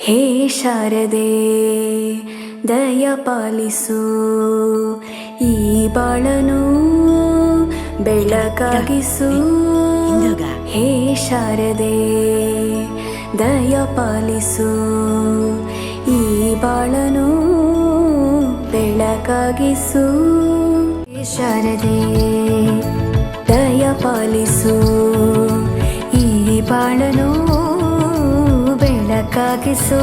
ಹೇ ಶಾರದೆ ದಯ ಪಾಲಿಸು, ಈ ಬಾಳನು ಬೆಳಕಾಗಿಸು. ಹೇ ಶಾರದೆ ದಯ ಪಾಲಿಸು, ಈ ಬಾಳನು ಬೆಳಕಾಗಿಸು. ಹೇ ಶಾರದೆ ದಯ ಪಾಲಿಸು, ಈ ಬಾಳನು ಬೆಳಕಾಗಿಸು.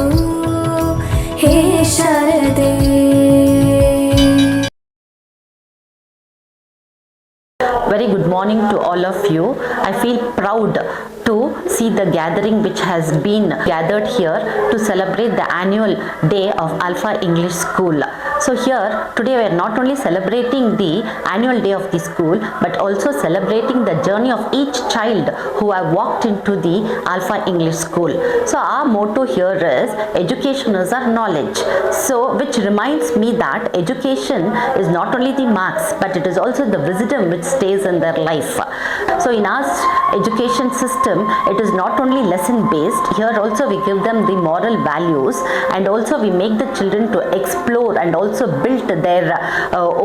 ಹೇ ಶಾರದೆ. Very good morning to all of you. I feel proud to see the gathering which has been gathered here to celebrate the annual day of Alpha English School. So here today we are not only celebrating the annual day of the school but also celebrating the journey of each child who have walked into the Alpha English School. So our motto here is education is our knowledge. So which reminds me that education is not only the marks but it is also the wisdom which stays in their life. So in our education system it is not only lesson based, here also we give them the moral values and also we make the children to explore and also build their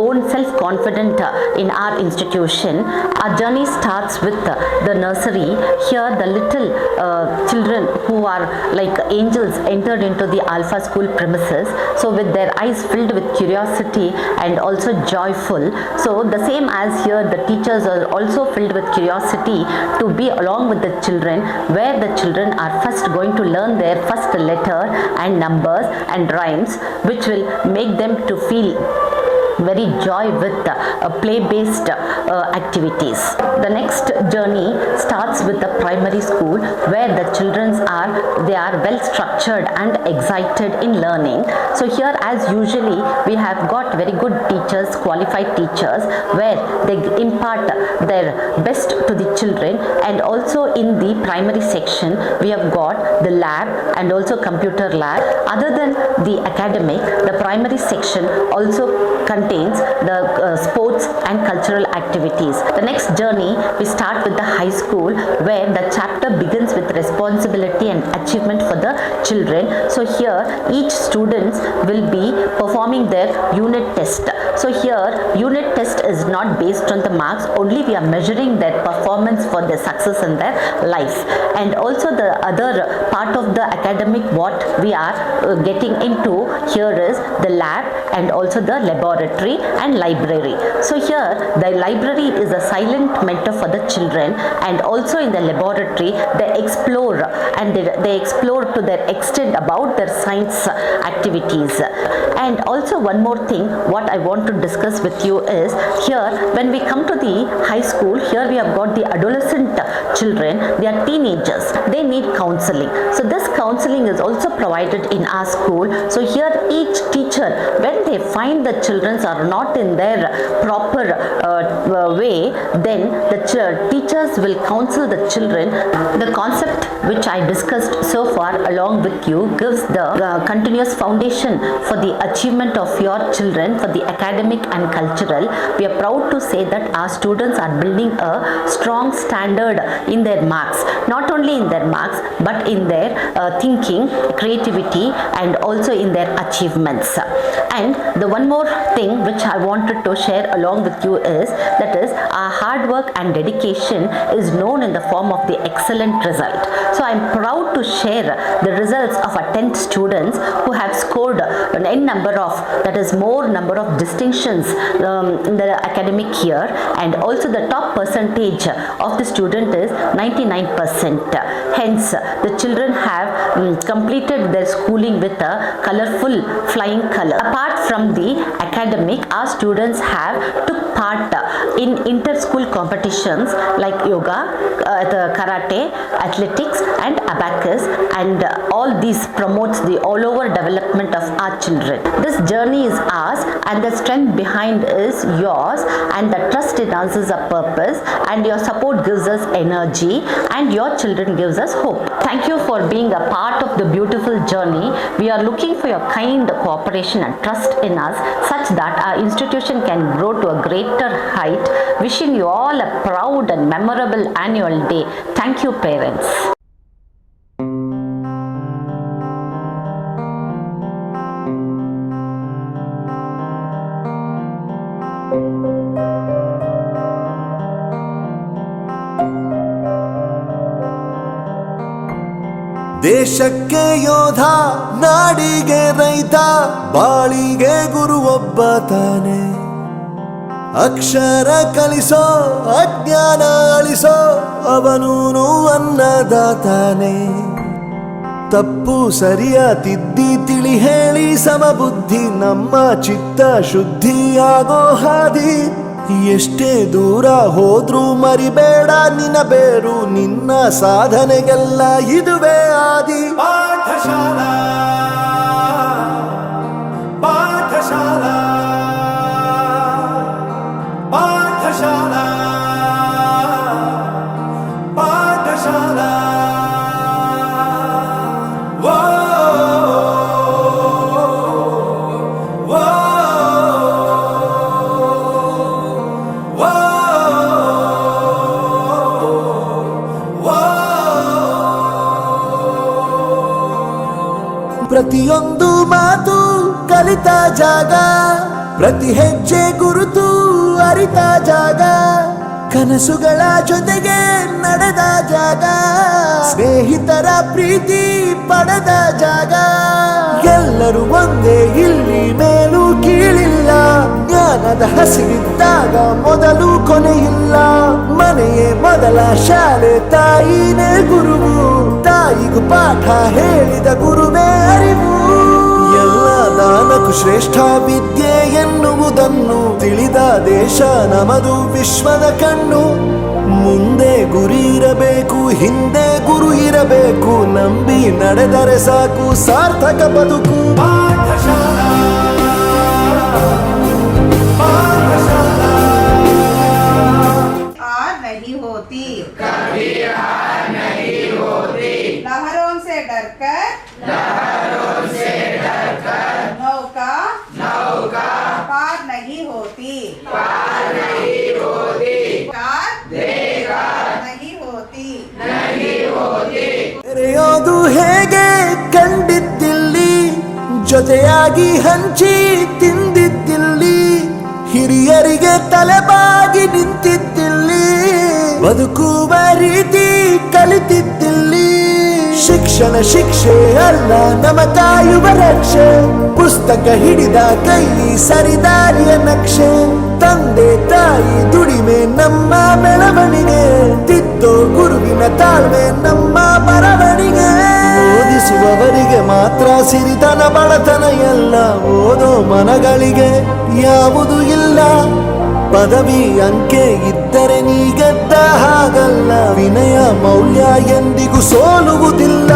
own self-confidence in our institution. Our journey starts with the nursery. Here the little children who are like angels entered into the Alpha School premises, so with their eyes filled with curiosity and also joyful. So the same as here the teachers are also filled with curiosity to be along with the children, where the children are first going to learn their first letter and numbers and rhymes, which will make them to feel very joy with play-based activities. The next journey starts with the primary school, where the children are well structured and excited in learning. So here, as usually, we have got very good teachers, qualified teachers, where they impart their best to the children. And also in the primary section, we have got the lab and also computer lab. Other than the academic, the primary section also contains the sports and cultural activities. The next journey, we start with the high school, where the chapter begins with responsibility and achievement for the children. So here, each students will be performing their unit test. So here, unit test is not based on the marks, only we are measuring their performance for their success in their life. And also the other part of the academic what we are getting into here is the lab and also the laboratory and library. So here, the library is a silent mentor for the children, and also in the laboratory they explore and they explore to their extent about their science activities. And also one more thing what I want to discuss with you is, here when we come to the high school, here we have got the adolescent children. They are teenagers, they need counseling. So this counseling is also provided in our school. So here each teacher, when they find the children are not in their proper way, then the teachers will counsel the children. The concept which I discussed so far along with you gives the continuous foundation for the achievement of your children for the academic and cultural. We are proud to say that our students are building a strong standard in their marks, not only in their marks but in their thinking, creativity, and also in their achievements. And the one more thing which I wanted to share along with you is, that is, our hard work and dedication is known in the form of the excellent result. So I am proud to share the results of our 10th students who have scored an n number of, that is more number of distinctions in the academic year, and also the top percentage of the student is 99%. Hence, the children have completed their schooling with a colorful flying color. Apart from the academic, our students have took part in inter-school competitions like yoga, karate, athletics, and abacus, and all these promotes the all-over development of our children. This journey is ours, and the strength behind is yours, and the trust in us is a purpose, and your support gives us energy, and your children gives us hope. Thank you for being a part of the beautiful journey. We are looking for your kind cooperation and trust in us, such that our institution can grow to a greater height. Wishing you all a proud and memorable annual day. Thank you, parents. ದೇಶಕ್ಕೆ ಯೋಧ, ನಾಡಿಗೆ ರೈತ, ಬಾಳಿಗೆ ಗುರು ಒಬ್ಬ ತಾನೆ. ಅಕ್ಷರ ಕಲಿಸೋ, ಅಜ್ಞಾನ ಅಳಿಸೋ, ಅವನೂನು ಅನ್ನದಾತಾನೆ. ತಪ್ಪು ಸರಿಯ ತಿದ್ದಿ ತಿಳಿ ಹೇಳಿ ಸಮಬುದ್ಧಿ ನಮ್ಮ ಚಿತ್ತ ಶುದ್ಧಿಯಾಗೋ ಹಾದಿ. ಎಷ್ಟೇ ದೂರ ಹೋದ್ರೂ ಮರಿಬೇಡ ನಿನ್ನ ಬೇರು, ನಿನ್ನ ಸಾಧನೆಗೆಲ್ಲ ಇದುವೇ ಆದಿ. ಪಾಠಶಾಲಾ ಪಾಠಶಾಲಾ ಪಾಠಶಾಲಾ ಪಾಠಶಾಲಾ. ಪ್ರತಿಯೊಂದು ಮಾತು ಕಲಿತ ಜಾಗ, ಪ್ರತಿ ಹೆಜ್ಜೆ ಗುರುತು ಅರಿತ ಜಾಗ, ಕನಸುಗಳ ಜೊತೆಗೆ ನಡೆದ ಜಾಗ, ಸ್ನೇಹಿತರ ಪ್ರೀತಿ ಪಡೆದ ಜಾಗ. ಎಲ್ಲರೂ ಒಂದೇ, ಇಲ್ಲಿ ಮೇಲೂ ಕೀಳಿಲ್ಲ, ಜ್ಞಾನದ ಹಸಿವಿದ್ದಾಗ ಮೊದಲು ಕೊನೆಯಿಲ್ಲ. ಮನೆಯೇ ಮೊದಲ ಶಾಲೆ, ತಾಯಿನೇ ಗುರುವು, ತಾಯಿಗೂ ಪಾಠ ಹೇಳಿದ ಗುರುವೇ ಅರಿವು. ಎಲ್ಲ ಜ್ಞಾನಕ್ಕೂ ಶ್ರೇಷ್ಠ ವಿದ್ಯೆ ಎನ್ನುವುದನ್ನು ತಿಳಿದ ದೇಶ ನಮದು ವಿಶ್ವದ ಕಣ್ಣು. ಮುಂದೆ ಗುರಿ ಇರಬೇಕು, ಹಿಂದೆ ಗುರು ಇರಬೇಕು, ನಂಬಿ ನಡೆದರೆ ಸಾಕು ಸಾರ್ಥಕ ಬದುಕು. नहीं होती, कभी हार नहीं होती, लहरों से डरकर नौका पार नहीं होती, कार नहीं होती. ತೆರೆಯೋದು ಹೇಗೆ ಕಂಡಿದ್ದಿಲ್ಲಿ, ಜೊತೆಯಾಗಿ ಹಂಚಿ ತಿಂದಿದ್ದಿಲ್ಲಿ, ಹಿರಿಯರಿಗೆ ತಲೆಬಾಗಿ ನಿಂತಿದ್ದಿಲ್ಲಿ, ಬದುಕುವ ರೀತಿ ಕಲಿತಿದ್ದಿಲ್ಲಿ. ಶಿಕ್ಷಣ ಶಿಕ್ಷೆ ಅಲ್ಲ ನಮ ಕಾಯುವ ರಕ್ಷೆ, ಪುಸ್ತಕ ಹಿಡಿದ ಕೈ ಸರಿದಾರಿಯ ನಕ್ಷೆ. ತಂದೆ ತಾಯಿ ದುಡಿಮೆ ನಮ್ಮ ಬೆಳವಣಿಗೆ, ತಿದ್ದೋ ಗುರುವಿನ ತಾಳ್ಮೆ ನಮ್ಮ ಬರವಣಿಗೆ. ಓದಿಸುವವರಿಗೆ ಮಾತ್ರ ಸಿರಿತನ ಬಡತನ ಎಲ್ಲ, ಓದೋ ಮನಗಳಿಗೆ ಯಾವುದು ಇಲ್ಲ. ಪದವಿ ಅಂಕೆ ಇದ್ದರೆ ನೀ ಗೆದ್ದ ಹಾಗಲ್ಲ, ವಿನಯ ಮೌಲ್ಯ ಎಂದಿಗೂ ಸೋಲುವುದಿಲ್ಲ.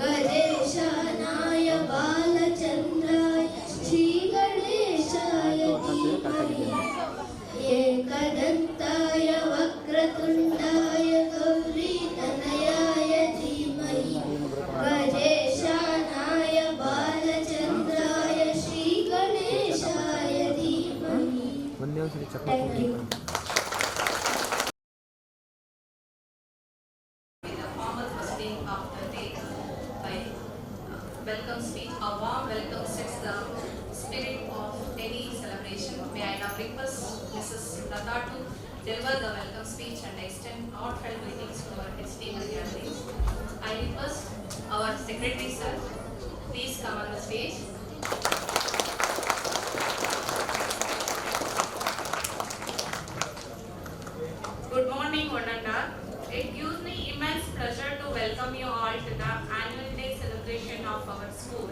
गणेशानाय बालचन्द्राय श्रीगणेशाय धीमहि एकदन्ताय वक्रतुण्डाय गौरीतनयाय धीमहि गणेशानाय बालचन्द्राय श्रीगणेशाय धीमहि. Thank you. Welcome speech, a warm welcome sets the spirit of any celebration. May I now request Mrs. Lata to deliver the welcome speech and extend heartfelt greetings to our esteemed gatherings. I request our secretary sir, please come on the stage. Good morning, one and all. It gives me immense pleasure to welcome you all to the annual day celebration of our school,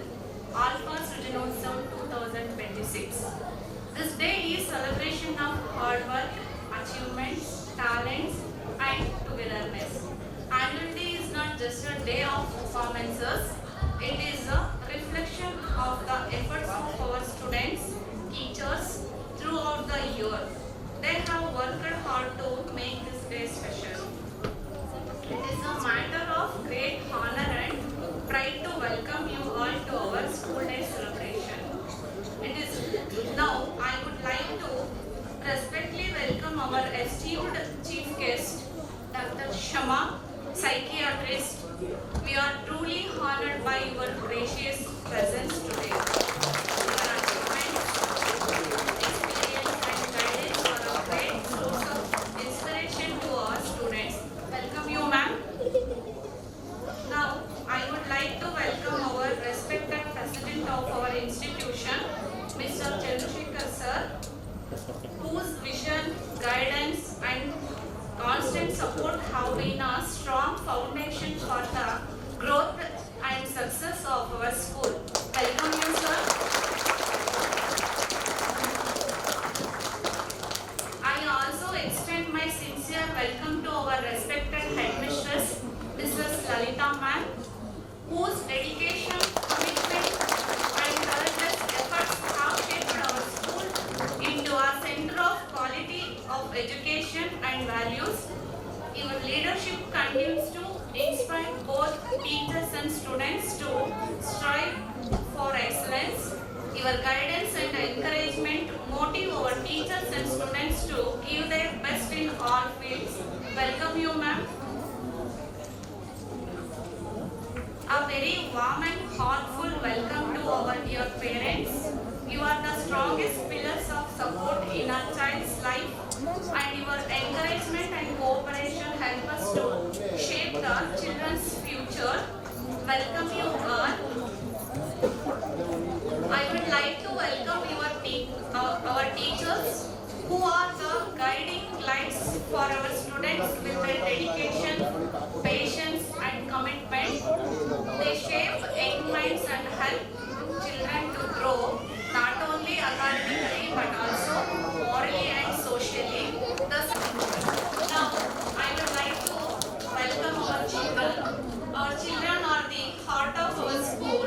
Alpha Srijanotsam 2026. This day is celebration of hard work, achievements, talents, and togetherness. Annual day is not just a day of performances; it is a reflection of the efforts of our students, teachers throughout the year. They have worked hard to make this day special. It is a matter of great honor and pride to welcome you all to our school day celebration. Now I would like to respectfully welcome our esteemed chief guest, Dr. Shama, psychiatrist. We are truly honored by your gracious presence today. Your achievements, experience and guidance are a great source of inspiration to our students. Welcome you, ma'am. Now, I would like to welcome our respected president of our institution, Mr. Chandrasekhar sir, whose vision, guidance and constant support have been a strong foundation for the growth and success of our school. Welcome you, sir. I also extend my sincere welcome to our respected headmistress, Mrs. Lalita ma'am, whose dedication, commitment and tireless efforts have shaped our school into a center of quality of education and values. Your leadership continues to inspire both teachers and students to strive for excellence. Your guidance and encouragement motivate our teachers and students to give their best in all fields. Welcome you, ma'am. A very warm and heartful welcome to our dear parents. You are the strongest pillars of support in our child's life, and your encouragement and cooperation help us to shape the children's future. Welcome you all. I would like to welcome our teachers, who are the guiding lights for our students with their dedication, patience and commitment. They shape young minds and help children to grow not only academically but also morally and socially. Now, I would like to welcome our children. Our children are the heart of our school.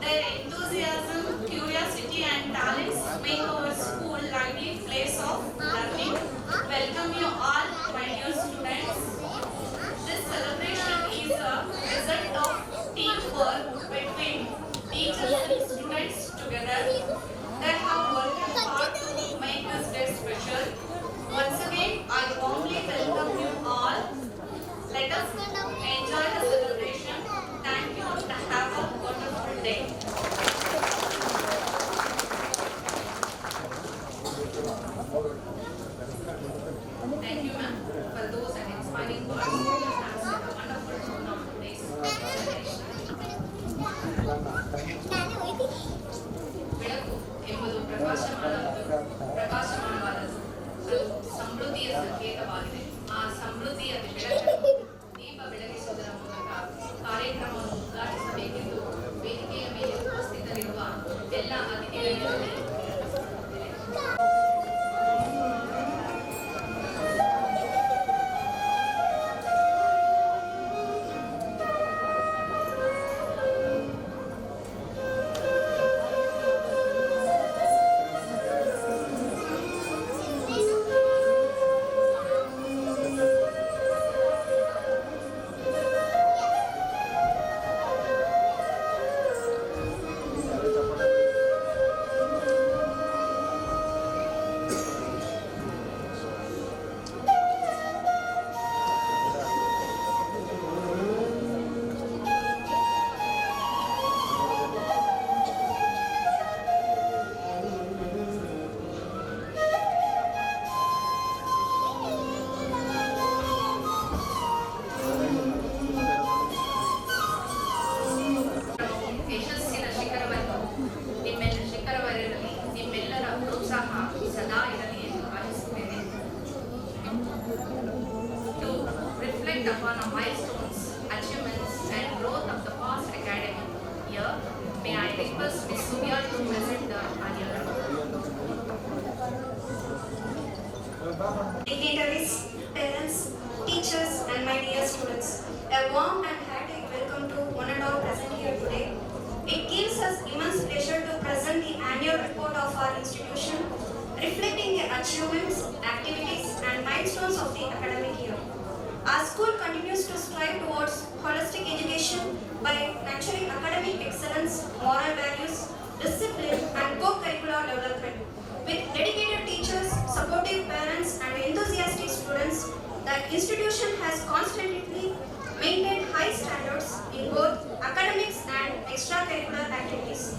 Their enthusiasm, curiosity and talents make our school lively place of learning. Welcome you all, my dear students. This celebration is a result of teamwork between teachers and students together. They have worked hard to make this day special. Once again, I warmly welcome you all. Let us enjoy the celebration. Thank you and have a wonderful day. Thank you, ma'am, for those and inspiring words. You have set a wonderful tone of today's celebration. ಬೆಳಕು ಎಂಬುದು ಪ್ರಕಾಶಮಾನವಾದದ್ದು. ಅದು ಸಮೃದ್ಧಿಯ ಸಂಕೇತವಾಗಿದೆ. ಆ ಸಮೃದ್ಧಿಯ ಬೆಳಕನ್ನು ದೀಪ ಬೆಳಗಿಸುವುದರ ಮೂಲಕ ಕಾರ್ಯಕ್ರಮವನ್ನು ಉದ್ಘಾಟಿಸಬೇಕೆಂದು ವೇದಿಕೆಯ ಮೇಲೆ ಉಪಸ್ಥಿತರಿರುವ ಎಲ್ಲ ಅತಿಥಿಗಳಿಗೆ warm and hearty welcome to one and all present here today. It gives us immense pleasure to present the annual report of our institution, reflecting the achievements, activities, and milestones of the academic year. Our school continues to strive towards holistic education by nurturing academic excellence, moral values, discipline, and co-curricular development. With dedicated teachers, supportive parents, and enthusiastic students, the institution has constantly maintained high standards in both academics and extracurricular activities.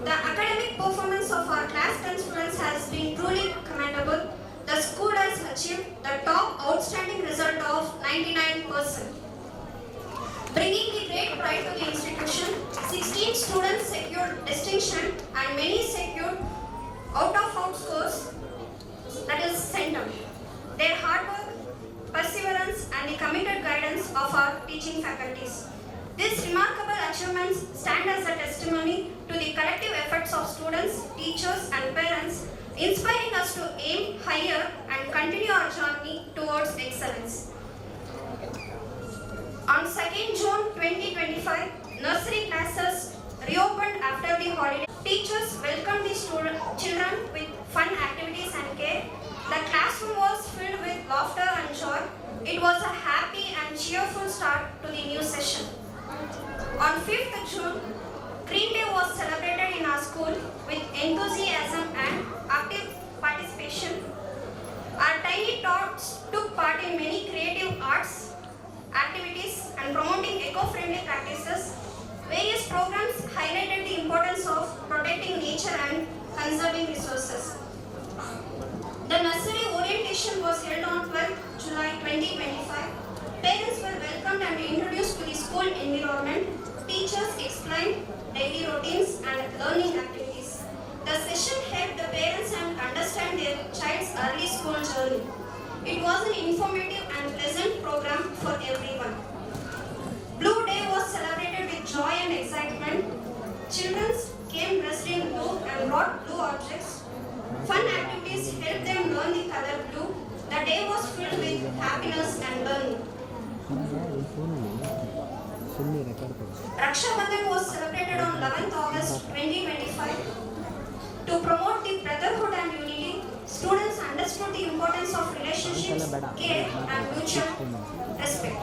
The academic performance of our class 10 students has been truly commendable. The school has achieved the top outstanding result of 99%. Bringing the great pride to the institution, 16 students secured distinction and many secured out-of-out scores, that is centum. Their hard work, perseverance and the committed guidance of our teaching faculties. These remarkable achievements stand as a testimony to the collective efforts of students, teachers and parents, inspiring us to aim higher and continue our journey towards excellence. On 2nd June 2025, nursery classes reopened after the holiday. Teachers welcomed the children with fun activities and care. The classroom was filled with laughter and joy. It was a happy and cheerful start to the new session. On 5th June, Green Day was celebrated in our school with enthusiasm and active participation. Our tiny tots took part in many creative arts activities and promoting eco-friendly practices. Various programs highlighted the importance of protecting nature and conserving resources. The nursery orientation was held on 12th July 2025. Parents were welcomed and introduced to the school environment. Teachers explained daily routines and learning activities. The session helped the parents and understand their child's early school journey. It was an informative and pleasant program for everyone. Blue Day was celebrated with joy and excitement. Children came dressed in blue and brought blue objects. Fun activities helped them learn the color blue. The day was filled with happiness and learning. Raksha Bandhan was celebrated on 11th August 2025. To promote the brotherhood and unity, students understood the importance of relationships, care and mutual respect.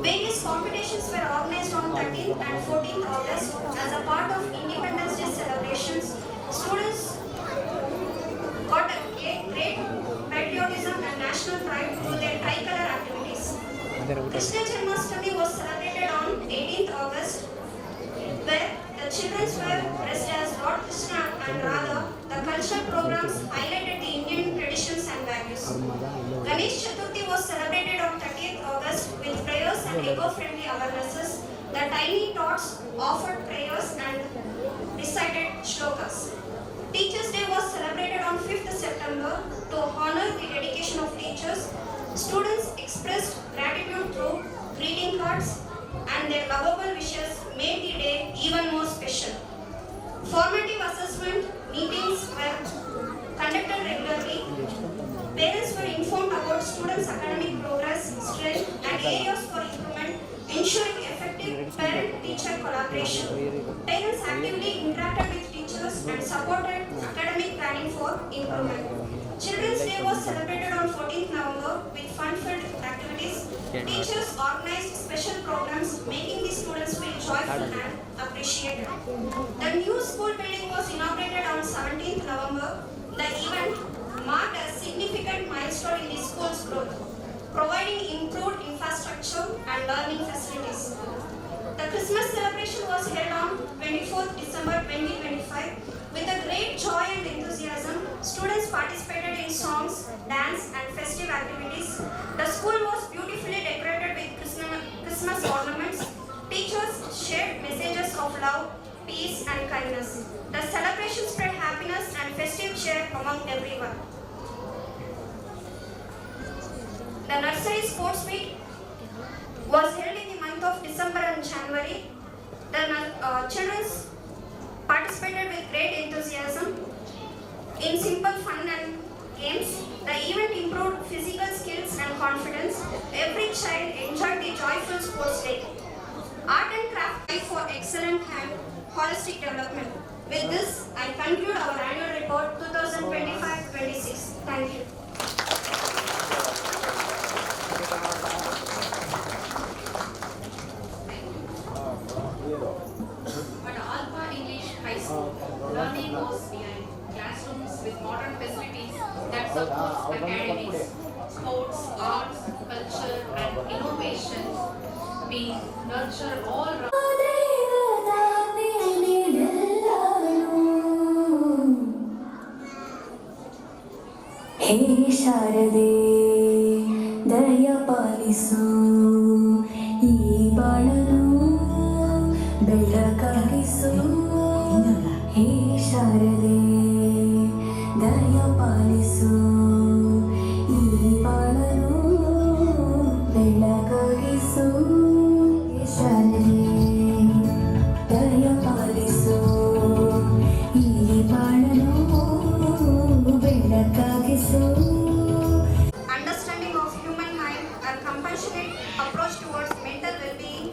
Various competitions were organized on 13th and 14th August as a part of Independence Day celebrations. Students got a great patriotism and national pride through their tricolor activities. Krishna Janmashtami was celebrated on 18th August, where the children were dressed as Lord Krishna and Radha. The cultural programs highlighted the Indian traditions and values. Ganesh Chaturthi was celebrated on 30th August with prayers and eco-friendly awarenesses. The tiny tots offered prayers and recited shlokas. Teachers' Day was celebrated on 5th September to honor the dedication of teachers. Students expressed gratitude through greeting cards and their lovable wishes made the day even more special. Formative assessment meetings were conducted regularly. Parents were informed about students' academic progress, strength and areas for improvement, ensuring effective parent-teacher collaboration. Parents actively interacted with teachers and supported academic planning for improvement. Children's Day was celebrated on 14th November with fun-filled activities. Teachers organized special programs making the students feel joyful and appreciated. The new school building was inaugurated on 17th November. The event marked a significant milestone in the school's growth, providing improved infrastructure and learning facilities. The Christmas celebration was held on 24th December 2025. With a great joy and enthusiasm, students participated in songs, dance and festive activities. The school was beautifully decorated with Christmas ornaments. Teachers shared messages of love, peace and kindness. The celebration spread happiness and festive cheer among everyone. The nursery sports meet was held in the month of December and January. The children participated with great enthusiasm in simple fun and games. The event improved physical skills and confidence. Every child enjoyed the joyful sports day. Art and craft for excellent and holistic development. With this, I conclude our annual report 2025-26. Thank you. At Alpha English High School, learning goes behind classrooms with modern facilities that support academics, sports, arts, culture, and innovation. We nurture all ಹೇ ಶಾರದೆ ದಯ ಪಾಲಿಸು ಈ ಬಾಳನು ಬೆಳಕಾಗಿಸು ಹೇ ಶಾರದೆ ದಯ ಪಾಲಿಸು ಈ ಬಾಳನು ಬೆಳಕಾಗಿಸು ಹೇ ಶಾರದೆ ದಯ ಪಾಲಿಸು ಈ ಬಾಳನು ಬೆಳಕಾಗಿಸು. Understanding of humankind and compassionate approach towards mental well-being,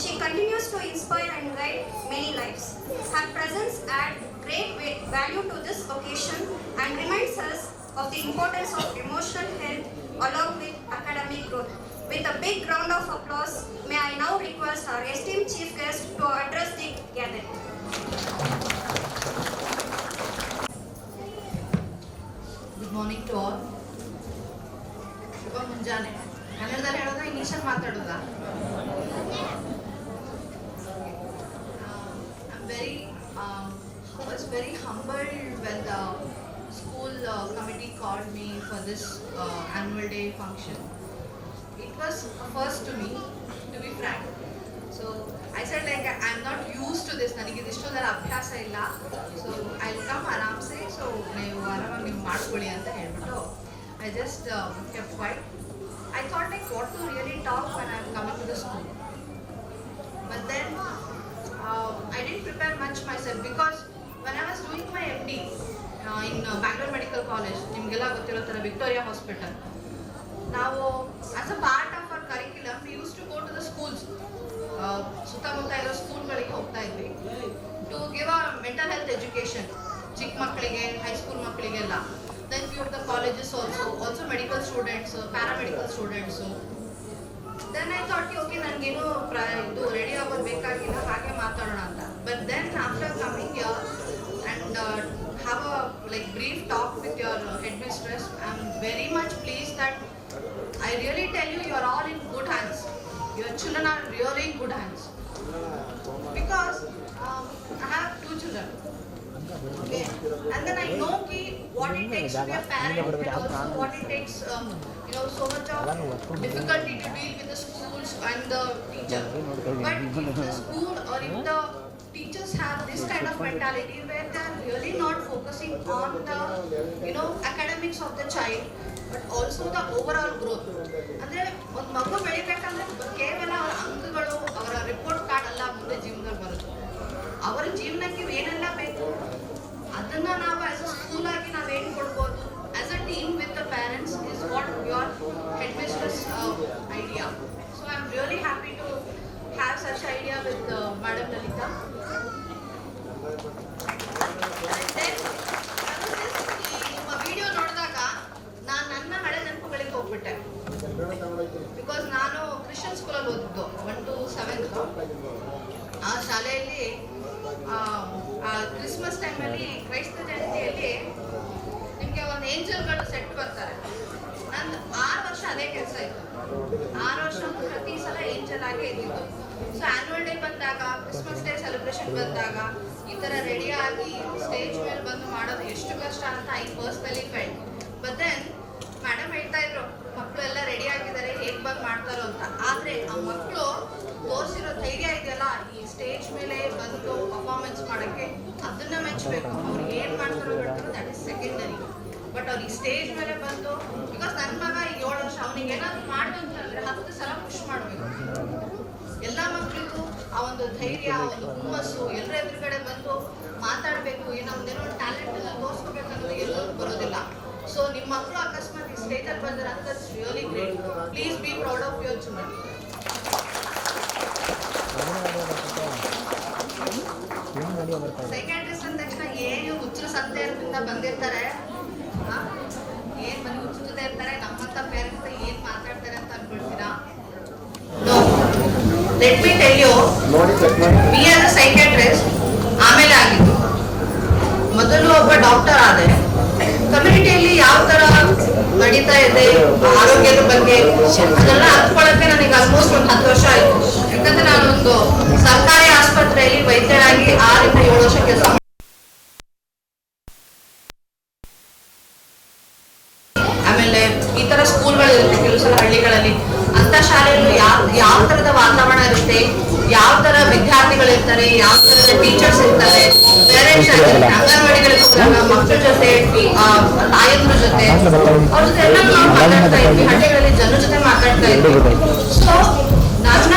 she continues to inspire and guide many lives. Her presence adds great value to this occasion and reminds us of the importance of emotional health along with academic growth. With a big round of applause, may I now request our esteemed chief guest to address the gathering. Good morning to all. ಶುಭ ಮುಂಜಾನೆ. ಕನ್ನಡದಲ್ಲಿ ಹೇಳೋದಾ ಇಂಗ್ಲೀಷಲ್ಲಿ ಮಾತಾಡೋದಾ? I was very humbled when the school committee called me for this annual day function. It was a first to me, to be frank. So I said like I'm not used to this. ನನಗೆ ಇದಿಷ್ಟೊಂದರ ಅಭ್ಯಾಸ ಇಲ್ಲ. So I'll come ಆರಾಮ್ಸೆ. So ನೀವು ಆರಾಮಾಗಿ ನೀವು ಮಾಡ್ಕೊಳ್ಳಿ ಅಂತ ಹೇಳ್ಬಿಟ್ಟು I just kept quiet. I thought like what to really talk when I'm coming to the school. But then I didn't prepare much myself because when I was doing my MD in Bangalore Medical College, ನಿಮಗೆಲ್ಲ ಗೊತ್ತಿರೋ ಥರ Victoria hospital, ನಾವು as a part of our curriculum we use to go to the schools. ಸುತ್ತಮುತ್ತ ಇರೋ ಸ್ಕೂಲ್ಗಳಿಗೆ ಹೋಗ್ತಾ ಇದ್ವಿ to give a mental health education ಚಿಕ್ಕ ಮಕ್ಕಳಿಗೆ, ಹೈಸ್ಕೂಲ್ ಮಕ್ಕಳಿಗೆಲ್ಲ. Then few of the colleges also medical students, paramedical students. Then I thought okay ನನಗೇನು ಇದು ರೆಡಿ ಆಗೋದು ಬೇಕಾಗಿಲ್ಲ, ಹಾಗೆ ಮಾತಾಡೋಣ ಅಂತ. But then after coming year and have a like brief talk with your headmistress, I'm very much pleased that I really tell you are all in good hands. Your children are really in good hands because I have 2 children. Okay, and then I know what it takes to be a parent and also what it takes so much of difficulty to deal with the schools and the teacher. But if the school or if the teachers have this kind of mentality where they are really not focusing on the academics of the child but also the overall growth. ಅಂದ್ರೆ ಒಂದು ಮಗು ಬೆಳಿಬೇಕಂದ್ರೆ ಕೇವಲ ಅವರ ಅಂಕಗಳು, ಅವರ report card ಅಲ್ಲ ಮುಂದೆ ಜೀವನದಲ್ಲಿ ಬರುತ್ತೆ. ಅವರ ಜೀವನಕ್ಕೆ ಏನೆಲ್ಲ ಬೇಕು ಅದನ್ನ ನಾವು ಆಸ್ ಅ ಸ್ಕೂಲ್ ಆಗಿ ನಾವೇನು ಕೊಡ್ಬೋದು as a team with the parents is what your head mistress idea. So I am really happy to have such idea with madam Lalitha. ನಿಮ್ಮ ವಿಡಿಯೋ ನೋಡಿದಾಗ ನಾನು ನನ್ನ ಹಳೆ ನೆನಪುಗಳಿಗೆ ಹೋಗ್ಬಿಟ್ಟೆ. ಬಿಕಾಸ್ ನಾನು ಕ್ರಿಶ್ಚಿಯನ್ ಸ್ಕೂಲಲ್ಲಿ ಓದಿದ್ದು 1 to 7th. ಆ ಶಾಲೆಯಲ್ಲಿ ಕ್ರಿಸ್ಮಸ್ ಟೈಮಲ್ಲಿ, ಕ್ರೈಸ್ತ ಜಯಂತಿಯಲ್ಲಿ ನಿಮಗೆ ಒಂದು ಏಂಜಲ್ಗಳು ಸೆಟ್ ಬರ್ತಾರೆ. ನಂದು 6 ವರ್ಷ ಅದೇ ಕೆಲಸ ಇತ್ತು. 6 ವರ್ಷ ಪ್ರತಿ ಸಲ ಏಂಜಲ್ ಆಗೇ ಇದ್ದಿದ್ದು. ಸೊ ಆ್ಯನ್ಯುವಲ್ ಡೇ ಬಂದಾಗ, ಕ್ರಿಸ್ಮಸ್ ಡೇ ಸೆಲೆಬ್ರೇಷನ್ ಬಂದಾಗ ಈ ಥರ ರೆಡಿಯಾಗಿ ಸ್ಟೇಜ್ ಮೇಲೆ ಬಂದು ಮಾಡೋದು ಎಷ್ಟು ಕಷ್ಟ ಅಂತ I personally felt. But then madam ಹೇಳ್ತಾ ಇದ್ರು ಮಕ್ಕಳು ಎಲ್ಲ ರೆಡಿ ಆಗಿದ್ದಾರೆ, ಹೇಗೆ ಬಂದು ಮಾಡ್ತಾರೋ ಅಂತ. ಆದರೆ ಆ ಮಕ್ಕಳು ತೋರಿಸಿರೋ ಧೈರ್ಯ ಇದೆಯಲ್ಲ, ಈ ಸ್ಟೇಜ್ ಮೇಲೆ ಬಂದು ಪರ್ಫಾರ್ಮೆನ್ಸ್ ಮಾಡೋಕ್ಕೆ, ಅದನ್ನ ಮೆಚ್ಚಬೇಕು. ಅವ್ರು ಏನು ಮಾಡ್ತಾರೋ ಬಿಡ್ತಾರೋ ದಟ್ ಇಸ್ ಸೆಕೆಂಡರಿ. ಬಟ್ ಅವ್ರು ಈ ಸ್ಟೇಜ್ ಮೇಲೆ ಬಂದು, ಬಿಕಾಸ್ ನನ್ನ ಮಗ 7 ವರ್ಷ, ಅವನಿಗೆ ಏನಾದ್ರು ಮಾಡು ಅಂತಂದರೆ 10 ಸಲ ಪುಷ್ ಮಾಡಬೇಕು. ಎಲ್ಲ ಮಕ್ಕಳಿಗೂ ಆ ಒಂದು ಧೈರ್ಯ, ಒಂದು ಹುಮ್ಮಸ್ಸು, ಎಲ್ಲರ ಎದುರುಗಡೆ ಬಂದು ಮಾತಾಡಬೇಕು, ಏನೋ ಒಂದು ಟ್ಯಾಲೆಂಟ್ ತೋರಿಸ್ಕೋಬೇಕು ಅನ್ನೋದು ಎಲ್ಲರೂ ಬರೋದಿಲ್ಲ. ಸೊ ನಿಮ್ಮ ಮಕ್ಕಳು ಅಕಸ್ಮಾತ್ ಈ ಸ್ಟೇಜಲ್ಲಿ ಬಂದ್ರೆ ಅಂತ really great. Please be proud of your children. Psychiatrist ಅಂದ ತಕ್ಷಣ ಏನು ಹುಚ್ಚರು ಸಂತೆಯಿಂದ ಬಂದಿರ್ತಾರೆ, ಏನ್ ಮನೆ ಹುಚ್ಚುತ್ತೆ ಇರ್ತಾರೆ, ನಮ್ಮಂತ ಪೇರೆಂಟ್ಸ್ ಏನ್ ಮಾತಾಡ್ತಾರೆ ಅಂತ ಅನ್ಕೊಳ್ತೀರಾ? No, let me tell you, be as a psychiatrist ಆಮೇಲೆ ಆಗಿದ್ದು. ಮೊದಲು ಒಬ್ಬ ಡಾಕ್ಟರ್ ಆದೆ. ಕಮ್ಯುನಿಟಿಯಲ್ಲಿ ಯಾವ ತರ ನಡೀತಾ ಇದೆ ಆರೋಗ್ಯದ ಬಗ್ಗೆ ಅದೆಲ್ಲ ಹತ್ಕೊಳ್ಳಕ್ಕೆ ನನಗೆ ಆಲ್ಮೋಸ್ಟ್ ಒಂದು 10 ವರ್ಷ ಆಯ್ತು. ಯಾಕಂದ್ರೆ ನಾನೊಂದು ಸರ್ಕಾರಿ ಆಸ್ಪತ್ರೆಯಲ್ಲಿ ವೈದ್ಯರಾಗಿ 6 ಇಂದ 7 ವರ್ಷ ಕೆಲಸ. ಆಮೇಲೆ ಈ ತರ ಸ್ಕೂಲ್ಗಳಿರುತ್ತೆ ಕೆಲವು ಸಲ ಹಳ್ಳಿಗಳಲ್ಲಿ, ಅಂತ ಶಾಲೆಯಲ್ಲಿ ಯಾವ ತರದ ವಾತಾವರಣ ಇರುತ್ತೆ, ಯಾವ ತರ ವಿದ್ಯಾರ್ಥಿಗಳಿರ್ತಾರೆ, ಯಾವ ತರದ ಟೀಚರ್ಸ್ ಇರ್ತಾರೆ, ಪೇರೆಂಟ್ಸ್ ಆಗಿರ್ತಾರೆ, ಅಂಗನವಾಡಿಗಳಿಗೆ ಹೋದಾಗ ಮಕ್ಕಳ ಜೊತೆ ತಾಯಂದ್ರ ಜೊತೆ ಅವ್ರ ಜೊತೆ ಎಲ್ಲ ನಾವು ಮಾತಾಡ್ತಾ ಇದ್ವಿ, ಹಳ್ಳಿಗಳಲ್ಲಿ ಜನರ ಜೊತೆ ಮಾತಾಡ್ತಾ ಇದ್ವಿ. ಸೊ ನನ್ನ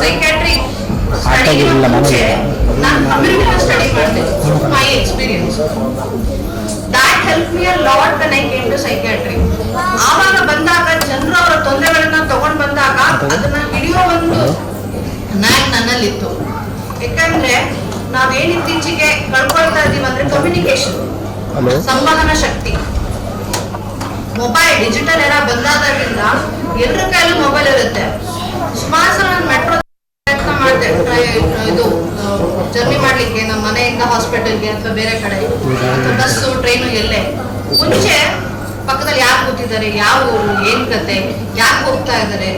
ಸೈಕ್ಯಾಟ್ರಿ ಸ್ಟಡಿ ಮುಂಚೆ ನಾನು ಕಮ್ಯುನಿಟಿ ಸ್ಟಡಿ ಮಾಡಿದೆ. ಮೈ experience that helped me a lot when I came to psychiatry. ಆವಾಗ ಬಂದಾಗ ಜನರು ಅವರ ತೊಂದರೆಗಳನ್ನ ತಗೊಂಡ್ ಬಂದಾಗ ಅದನ್ನ ಹಿಡಿಯೋ ಒಂದು ನ್ಯಾಕ್ ನನ್ನಲ್ಲಿತ್ತು. ಯಾಕಂದ್ರೆ ನಾವೇನ್ ಇತ್ತೀಚೆಗೆ ಕಳ್ಕೊಳ್ತಾ ಇದೀವಿ ಅಂದ್ರೆ ಕಮ್ಯುನಿಕೇಶನ್, ಸಂವಹನ ಶಕ್ತಿ. ಮೊಬೈಲ್ ಡಿಜಿಟಲ್ ಎರ ಬಂದಾದ್ರಿಂದ ಎಲ್ಲರ ಕೈಲೂ ಮೊಬೈಲ್ ಇರುತ್ತೆ. ಸುಮಾರು ಸಲ ನಾನು ಮೆಟ್ರೋ ಪ್ರಯತ್ನ ಮಾಡಿದೆ, ಇದು ಜರ್ನಿ ಮಾಡ್ಲಿಕ್ಕೆ ನಮ್ಮ ಮನೆಯಿಂದ ಹಾಸ್ಪಿಟಲ್ಗೆ ಅಥವಾ ಬೇರೆ ಕಡೆ, ಬಸ್ಸು ಟ್ರೈನು ಎಲ್ಲೇ. ಮುಂಚೆ ಪಕ್ಕದಲ್ಲಿ ಯಾರು ಕೂತಿದ್ದಾರೆ, ಯಾವ ಊರು, ಏನ್ ಕತೆ, ಯಾಕೆ ಹೋಗ್ತಾ ಇದ್ದಾರೆ,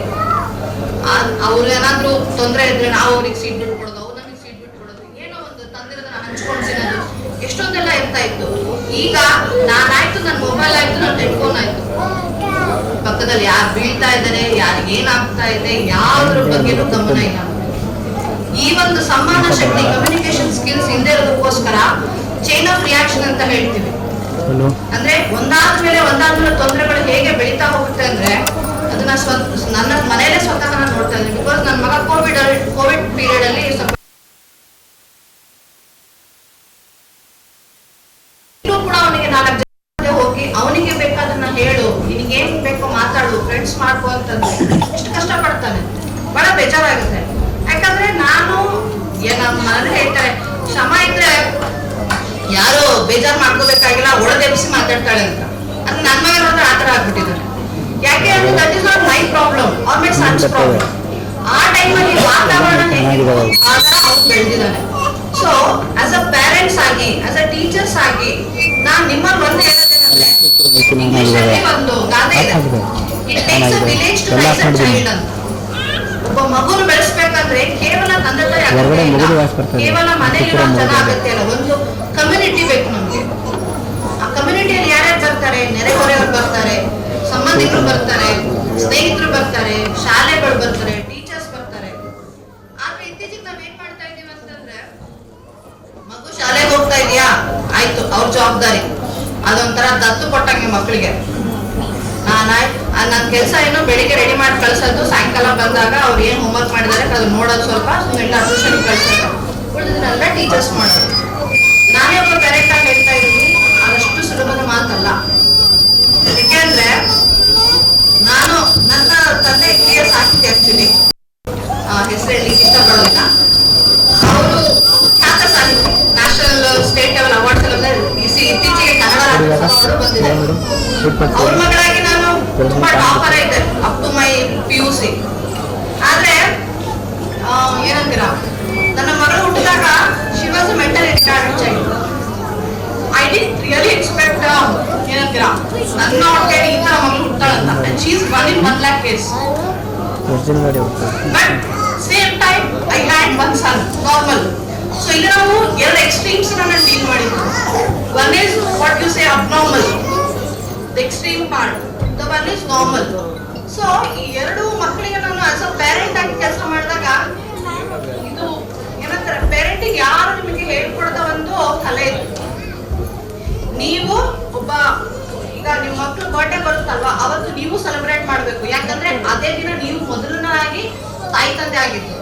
ಅವ್ರು ಏನಾದ್ರು ತೊಂದರೆ ಇದ್ರೆ ನಾವು ಅವ್ರಿಗೆ ಸೀಟ್ ಬಿಟ್ಕೊಡೋದು, ಅವ್ರು ನಮಗೆ ಸೀಟ್ ಬಿಟ್ಕೊಡೋದು, ಏನೋ ಒಂದು ತಂದಿರೋದನ್ನ ಹಂಚ್ಕೊಂಡು ಸಿಗೋದು, ಎಷ್ಟೊಂದೆಲ್ಲ ಇರ್ತಾ ಇತ್ತು. ಈಗ ನಾನಾಯ್ತು, ನನ್ನ ಮೊಬೈಲ್ ಆಯ್ತು, ನನ್ನ ಹೆಡ್ಫೋನ್ ಆಯ್ತು, ಪಕ್ಕದಲ್ಲಿ ಯಾರು ಬೀಳ್ತಾ ಇದ್ದಾರೆ, ಯಾರಿಗೆ ಏನಾಗ್ತಾ ಇದೆ, ಯಾವ್ದ್ರ ಬಗ್ಗೆನೂ ಗಮನ ಇಲ್ಲ. ಈ ಒಂದು ಸಂವಹನ ಶಕ್ತಿ, ಕಮ್ಯುನಿಕೇಶನ್ ಸ್ಕಿಲ್ಸ್ ಹಿಂದೆ ಇರೋದಕ್ಕೋಸ್ಕರ ಚೈನ್ ಆಫ್ ರಿಯಾಕ್ಷನ್ ಅಂತ ಹೇಳ್ತೀವಿ. ಅಂದ್ರೆ ಒಂದಾದ್ಮೇಲೆ ತೊಂದರೆಗಳು ಹೇಗೆ ಬೆಳೀತಾ ಹೋಗುತ್ತೆ ಅಂದ್ರೆ ಅದನ್ನ ನನ್ನ ಮನೆಯಲ್ಲೇ ಸ್ವತಃ ನಾನು ನೋಡ್ತಾ ಇದ್ದೀನಿ. ಬಿಕಾಸ್ ನನ್ನ ಮಗ ಕೋವಿಡ್ ಪೀರಿಯಡ್ ಅಲ್ಲಿ ಕೂಡ ಅವನಿಗೆ 4 ಜನ ಹೋಗಿ ಅವನಿಗೆ ಬೇಕಾದನ್ನ ಹೇಳು, ನಿನಗೆ ಏನ್ ಬೇಕೋ ಮಾತಾಡು, ಫ್ರೆಂಡ್ಸ್ ಮಾಡ್ಕೋ ಅಂತಂದ್ರೆ ಎಷ್ಟು ಕಷ್ಟ ಪಡ್ತಾನೆ, ಬಹಳ ಬೇಜಾರಾಗುತ್ತೆ. ಯಾಕಂದ್ರೆ ನಾನು ನಮ್ಮ ಮನೇಲಿ ಹೇಳ್ತಾರೆ, ಶ್ರಮ ಇದ್ರೆ ಯಾರು ಬೇಜಾರು ಮಾಡ್ಕೋಬೇಕಾಗಿಲ್ಲ, ಒಳದೆಬ್ಸಿ ಮಾತಾಡ್ತಾಳೆ ಅಂತ. ಅದು ನನ್ನ ಮಗ ನೋಡಿದ್ರೆ ಆತರ ಆಗ್ಬಿಟ್ಟಿದ್ದಾರೆ. ಯಾಕೆ ಅಂದ್ರೆ that is not my problem or my son's problem. ಆ ಟೈಮಲ್ಲಿ ವಾತಾವರಣ ಹೇಗಿತ್ತು ಆ ತರ ಅವ್ನು ಬೆಳೆದಿದ್ದಾನೆ. ಸೊ ಆಸ್ ಅ ಪೇರೆಂಟ್ಸ್ ಆಗಿ, ಆಸ್ ಅ ಟೀಚರ್ಸ್ ಆಗಿ ನಾನ್ ನಿಮ್ಮಲ್ಲಿ ಒಂದು ಹೇಳೋದೇನಂದ್ರೆ, ಇಂಗ್ಲಿಷಲ್ಲಿ ಒಂದು ಗಾದೆ ಇದೆ, it takes a village to raise a child ಅಂತ. ಒಬ್ಬ ಮಗುನ ಬೆಳೆಸ್ಬೇಕಂದ್ರೆ ಕೇವಲ ತಂದೆ ತಾಯಿ ಕೇವಲ ಮನೆಯಲ್ಲಿರೋ ಜನ ಆಗತ್ತೆ ಅಲ್ಲ, ಒಂದು ಕಮ್ಯುನಿಟಿ ಬೇಕು ನಮ್ಗೆ. ಆ ಕಮ್ಯುನಿಟಿಯಲ್ಲಿ ಯಾರ್ಯಾರು ಬರ್ತಾರೆ, ನೆರೆಹೊರೆಯವರು ಬರ್ತಾರೆ, ಸಂಬಂಧಿಕರು ಬರ್ತಾರೆ, ಸ್ನೇಹಿತರು ಬರ್ತಾರೆ, ಶಾಲೆಗಳು ಬರ್ತಾರೆ, ಟೀಚರ್ಸ್ ಬರ್ತಾರೆ. ಆದ್ರೆ ಇತ್ತೀಚೆಗೆ ನಾವ್ ಏನ್ ಮಾಡ್ತಾ ಇದೀವಿ ಅಂತಂದ್ರೆ, ಮಗು ಶಾಲೆಗೆ ಹೋಗ್ತಾ ಇದೆಯಾ, ಆಯ್ತು ಅವ್ರ ಜವಾಬ್ದಾರಿ, ಅದೊಂಥರ ದತ್ತು ಕೊಟ್ಟಂಗೆ ಮಕ್ಕಳಿಗೆ. ನನ್ನ ಕೆಲಸ ಏನು ಬೆಳಿಗ್ಗೆ ರೆಡಿ ಮಾಡಿ ಕಳ್ಸೋದು, ಸಾಯಂಕಾಲ ಬಂದಾಗ ಅವ್ರು ಏನ್ ಹೋಮ್ವರ್ಕ್ ಮಾಡಿದಾರೆ ಅದನ್ನ ನೋಡೋದು, ಸ್ವಲ್ಪ ಸುಮ್ಮನೆ ಟ್ಯೂಷನ್ ಕಳ್ಸೋದು, ಉಳಿದಿದ್ರೆಲ್ಲ ಟೀಚರ್ಸ್ ಮಾಡೋದು. ನಾನೇ ಒಬ್ಬ ಪೇರೆಂಟ್ ಆಗಿ ಹೇಳ್ತಾ ಇದ್ದೀನಿ, ಅದಷ್ಟು ಸುಲಭದ ಮಾತಲ್ಲ. ಯಾಕೆಂದ್ರೆ ನಾನು ನನ್ನ ತಂದೆ KS ಆಗ್ತಿದ್ದೆ, ಆಕ್ಚುಲಿ ಹೆಸರು ಹೇಳಲಿಕ್ಕೆ ಇಷ್ಟಪಡೋದಿಲ್ಲ. ಅವರು ಖ್ಯಾತ ಸಾಹಿತಿ, ನ್ಯಾಷನಲ್ ಸ್ಟೇಟ್ ಲೆವೆಲ್ ಅವಾರ್ಡ್ಸ್ ಎಲ್ಲ ಇತ್ತೀಚೆಗೆ ಕನ್ನಡ ರಾಜ್ಯೋತ್ಸವ ಬಂದಿದೆ. ಅವ್ರ ಮಗಳಾಗಿ ನಾನು ತುಂಬಾ ಟಾಪರ್ ಇದೆ ಅಪ್ ಟು ಮೈ PUC. ಆದ್ರೆ ಏನಂತೀರಾ, ನನ್ನ ಮಗಳು ಹುಟ್ಟಿದಾಗ she was a mentally retarded child. I did really expect, ಏನಂತೀರಾ, ನನ್ನ ಹೊಟ್ಟೆಗೆ ಈ ತರ ಮಗಳು ಹುಟ್ಟಾಳಂತ. And she is 1 in 1 lakh case. But same time I had 1 son, normal. So ಇಲ್ಲಿ ನಾವು 2 ಎಕ್ಸ್ಟ್ರೀಮ್ಸ್ ನಾನು ಡೀಲ್ ಮಾಡಿದ್ವಿ. One is what you say abnormal, the extreme part, the one is normal. So ಈ 2 ಮಕ್ಕಳಿಗೆ ನಾನು ಆಸ್ ಅ ಪೇರೆಂಟ್ ಆಗಿ ಕೆಲಸ ಮಾಡಿದಾಗ, ಇದು ಏನಂತಾರೆ, ಪೇರೆಂಟಿಗೆ ಯಾರು ನಿಮಗೆ ಹೇಳ್ಕೊಡದ ಒಂದು ಕಲೆ ಇದೆ. ನೀವು ಒಬ್ಬ, ಈಗ ನಿಮ್ಮ ಮಕ್ಕಳು ಬರ್ಡೇ ಬರುತ್ತಲ್ವಾ, ಅವತ್ತು ನೀವು ಸೆಲೆಬ್ರೇಟ್ ಮಾಡಬೇಕು. ಯಾಕಂದ್ರೆ ಅದೇ ದಿನ ನೀವು ಮೊದಲನಾಗಿ ತಾಯಿ ತಂದೆ ಆಗಿದ್ದು.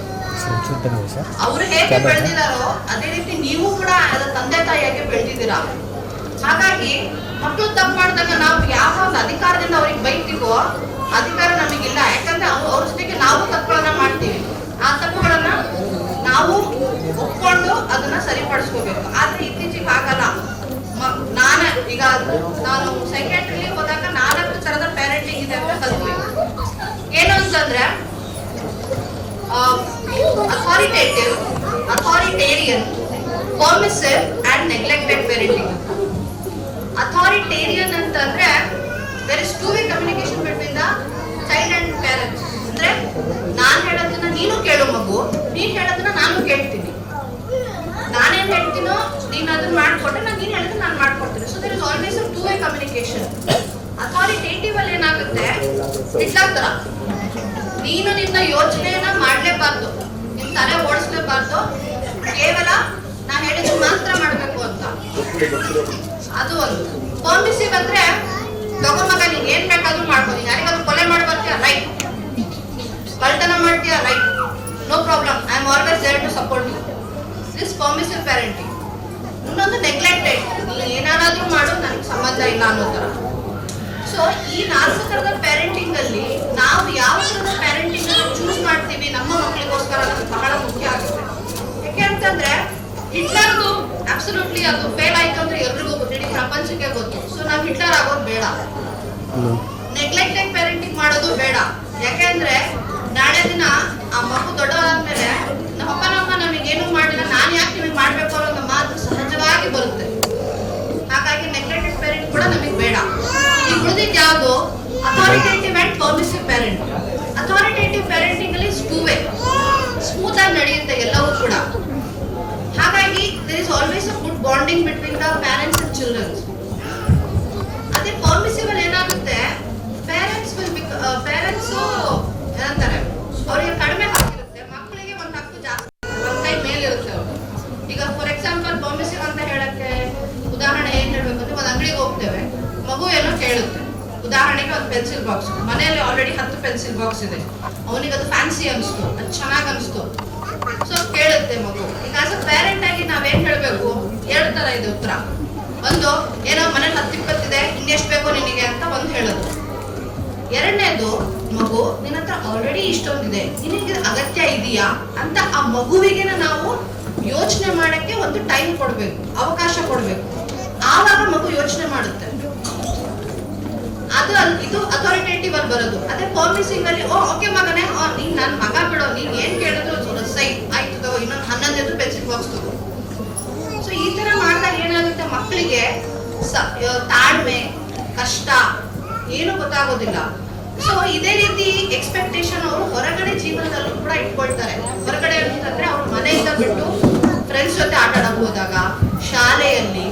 ಅವ್ರು ಹೇಗೆ ಬೆಳೆದಿದಾರೋ ಅದೇ ರೀತಿ ನೀವು ಕೂಡ ತಂದೆ ತಾಯಿಯಾಗಿ ಬೆಳೆದಿದ್ದೀರಾ. ಹಾಗಾಗಿ ಮಕ್ಕಳು ತಪ್ಪು ಮಾಡಿದಾಗ ನಾವು ಯಾವ ಒಂದು ಅಧಿಕಾರದಿಂದ ಅವ್ರಿಗೆ ಬೈತೀವೋ ಅಧಿಕಾರ ನಮಗಿಲ್ಲ. ಯಾಕಂದ್ರೆ ಅವ್ರ ಜೊತೆಗೆ ನಾವು ತಪ್ಪುಗಳನ್ನ ಮಾಡ್ತೀವಿ. ಆ ತಪ್ಪುಗಳನ್ನ ನಾವು ಒಪ್ಕೊಂಡು ಅದನ್ನ ಸರಿಪಡಿಸ್ಕೋಬೇಕು. ಆದ್ರೆ ಇತ್ತೀಚೆಗೆ ಆಗಲ್ಲ. ನಾನು ಸೈಕ್ಯಾಟ್ರಿಲಿ ಹೋದಾಗ 4 ತರದ ಪ್ಯಾರೆಂಟಿಂಗ್ ಇದೆ ಅಂತ ಕಲ್ತ್ವಿ. ಏನು ಅಂತಂದ್ರೆ authoritarian, permissive and neglected parenting. Authoritarian ಅಂತಂದ್ರೆ there is two-way communication between the child and parents. ಅಂದ್ರೆ ನಾನು ಹೇಳೋದನ್ನ ನೀನು ಕೇಳು ಮಗು, ನೀನ್ ಹೇಳೋದನ್ನ ನಾನು ಕೇಳ್ತೀನಿ. ನಾನೇನ್ ಹೇಳ್ತೀನೋ ನೀನ್ ಅದನ್ನ ಮಾಡ್ಕೊಟ್ರೆ ನೀನ್ ಹೇಳಿದ್ರೆ ನಾನು ಮಾಡ್ಕೊಡ್ತೀನಿ. So there is always a two-way communication. Authoritative ಅಲ್ಲಿ ಏನಾಗುತ್ತೆ, ಹಿಟ್ಲರ್ ತರ ನೀನು ನಿನ್ನ ಯೋಚನೆಯನ್ನ ಮಾಡ್ಲೇಬಾರ್ದು, ನಿನ್ ತಲೆ ಓಡಿಸ್ಲೇಬಾರ್ದು, ಕೇವಲ ನಾ ಹೇಳಿದ್ದು ಮಾತ್ರ ಮಾಡ್ಬೇಕು ಅಂತ. ಅದು ಒಂದು. ಪರ್ಮಿಸಿವ್ ಅಂದ್ರೆ ಮಗ ನೀನ್ ಏನ್ ಬೇಕಾದ್ರೂ ಮಾಡ್ಬೋದು, ಯಾರಿಗಾದ್ರೂ ಕೊಲೆ ಮಾಡಿ ಬರ್ತೀಯ ರೈಟ್, ಕಳ್ತನ ಮಾಡ್ತೀಯ right, no problem, I am always there to support you. This permissive parenting. ಇನ್ನೊಂದು ನೆಗ್ಲೆಕ್ಟೆಡ್, ನೀನ್ ಏನಾದ್ರೂ ಮಾಡು ನನಗೆ ಸಂಬಂಧ ಇಲ್ಲ ಅನ್ನೋ ತರ. ಸೊ ಈ 4 ತರದ ಪ್ಯಾರೆಂಟಿಂಗ್ ಅಲ್ಲಿ ನಾವು ಯಾವ ತರದ ಪ್ಯಾರೆಂಟಿಂಗ್ ಚೂಸ್ ಮಾಡ್ತೀವಿ ನಮ್ಮ ಮಕ್ಕಳಿಗೋಸ್ಕರ ಅನ್ನೋದು ಬಹಳ ಮುಖ್ಯ ಆಗುತ್ತೆ. ಯಾಕೆ ಅಂತಂದ್ರೆ ಹಿಟ್ಲರ್ದು ಅಬ್ಸಲ್ಯೂಟ್ಲಿ ಅದು ಫೇಲ್ ಆಯ್ತು ಅಂದ್ರೆ ಎಲ್ರಿಗೂ ಇಡೀ ಪ್ರಪಂಚಕ್ಕೆ ಗೊತ್ತು. ಸೊ ನಾವು ಹಿಟ್ಲರ್ ಆಗೋದು ಬೇಡ, ನೆಗ್ಲೆಕ್ಟೆಡ್ ಪೇರೆಂಟಿಂಗ್ ಮಾಡೋದು ಬೇಡ. ಯಾಕೆಂದ್ರೆ ನಾಳೆ ದಿನ ಆ ಮಗು ದೊಡ್ಡವಾದ್ಮೇಲೆ ನಮ್ಮಪ್ಪ ನಮಗೇನು ಮಾಡಿಲ್ಲ, ನಾನು ಯಾಕೆ ನಿಮಗೆ ಮಾಡ್ಬೇಕು ಅನ್ನೋ ಮಾತು ಸಹಜವಾಗಿ ಬರುತ್ತೆ. ಹಾಗಾಗಿ ನೆಗ್ಲೆಕ್ಟೆಡ್ ಪೇರೆಂಟ್ ಕೂಡ ನಮಗೆ ಬೇಡ. ಈಗ ಉಳಿದಿದ್ದು ಯಾವುದು, authoritative and permissive parent. Authoritative parenting ಅಲ್ಲಿ ಸ್ಮೂತ್ ಆಗಿ ನಡೆಯುತ್ತೆ ಎಲ್ಲವೂ ಕೂಡ. ಹಾಗಾಗಿ there is always a good bonding between the parents and children. ಅದೇ ಪರ್ಮಿಸಿವ್ ಅಲ್ಲಿ ಏನಾಗುತ್ತೆ, ಪೇರೆಂಟ್ಸ್ ಏನಂತಾರೆ ಅವರಿಗೆ ಕಡಿಮೆ ಹಕ್ಕಿರುತ್ತೆ, ಮಕ್ಕಳಿಗೆ ಒಂದು ಹಕ್ಕು ಜಾಸ್ತಿ, ಒಂದು ಕೈ ಮೇಲಿರುತ್ತೆ ಅವರು. ಈಗ ಫಾರ್ ಎಕ್ಸಾಂಪಲ್ ಪರ್ಮಿಸಿವ್ ಅಂತ ಹೇಳಕ್ಕೆ ಉದಾಹರಣೆ ಏನ್ ಹೇಳ್ಬೇಕು ಅಂದ್ರೆ, ಒಂದು ಅಂಗಡಿಗೆ ಹೋಗ್ತೇವೆ, ಮಗು ಏನೋ ಕೇಳುತ್ತೆ, ಉದಾಹರಣೆಗೆ ಒಂದು ಪೆನ್ಸಿಲ್ ಬಾಕ್ಸ್, ಮನೆಯಲ್ಲಿ ಆಲ್ರೆಡಿ 10 ಪೆನ್ಸಿಲ್ ಬಾಕ್ಸ್ ಇದೆ, ಅವನಿಗೆ ಅದು ಫ್ಯಾನ್ಸಿ ಅನಿಸ್ತು, ಅದು ಚೆನ್ನಾಗಿ ಅನಿಸ್ತು, ಸೊ ಕೇಳುತ್ತೆ ಮಗು. ಈಗ ಆಸ್ ಅ ಪೇರೆಂಟ್ ಆಗಿ ನಾವೇನ್ ಹೇಳ್ಬೇಕು, 2 ತರ ಇದೆ ಉತ್ತರ. ಒಂದು, ಏನೋ ಮನೇಲಿ 10-20 ಇದೆ, ಇನ್ನೆಷ್ಟು ಬೇಕೋ ನಿನಗೆ ಅಂತ ಒಂದು ಹೇಳೋದು. ಎರಡನೇದು, ಮಗು ನಿನ್ನ ಹತ್ರ ಆಲ್ರೆಡಿ ಇಷ್ಟೊಂದಿದೆ, ನಿನಗೆ ಅಗತ್ಯ ಇದೆಯಾ ಅಂತ ಆ ಮಗುವಿಗೆ ನಾವು ಯೋಚನೆ ಮಾಡಕ್ಕೆ ಒಂದು ಟೈಮ್ ಕೊಡ್ಬೇಕು, ಅವಕಾಶ ಕೊಡ್ಬೇಕು. ಆವಾಗ ಮಗು ಯೋಚನೆ ಮಾಡುತ್ತೆ. ಇದು ಅಥಾರಿಟೇಟಿವ್ ಅಲ್ಲಿ ಬರೋದು. ಅದೇ ಪರ್ಮಿಸಿಂಗ್ ಅಲ್ಲಿ ಓಕೆ ಮಗನೇ, ನೀನ್ ನನ್ ಮಗ ಬಿಡೋ, ನೀನ್ ಏನ್ ಕೇಳಿದ್ರು ಸೈಟ್ ಆಯ್ತು ತಗೋ, ಇನ್ನೊಂದು 11 ಪೆನ್ಸಿಲ್ ಬಾಕ್ಸ್ ತಗೋ. ಸೊ ಈ ತರ ಮಾಡಿದಾಗ ಏನಾಗುತ್ತೆ, ಮಕ್ಕಳಿಗೆ ತಾಳ್ಮೆ, ಕಷ್ಟ ಏನು ಗೊತ್ತಾಗೋದಿಲ್ಲ. ಸೊ ಇದೇ ರೀತಿ ಎಕ್ಸ್ಪೆಕ್ಟೇಷನ್ ಅವರು ಹೊರಗಡೆ ಜೀವನದಲ್ಲೂ ಕೂಡ ಇಟ್ಕೊಳ್ತಾರೆ. ಹೊರಗಡೆ ಅಂತಂದ್ರೆ ಅವ್ರ ಮನೆಯಿಂದ ಬಿಟ್ಟು ಫ್ರೆಂಡ್ಸ್ ಜೊತೆ ಆಟ ಆಡಕ್ ಹೋದಾಗ, ಶಾಲೆಯಲ್ಲಿ,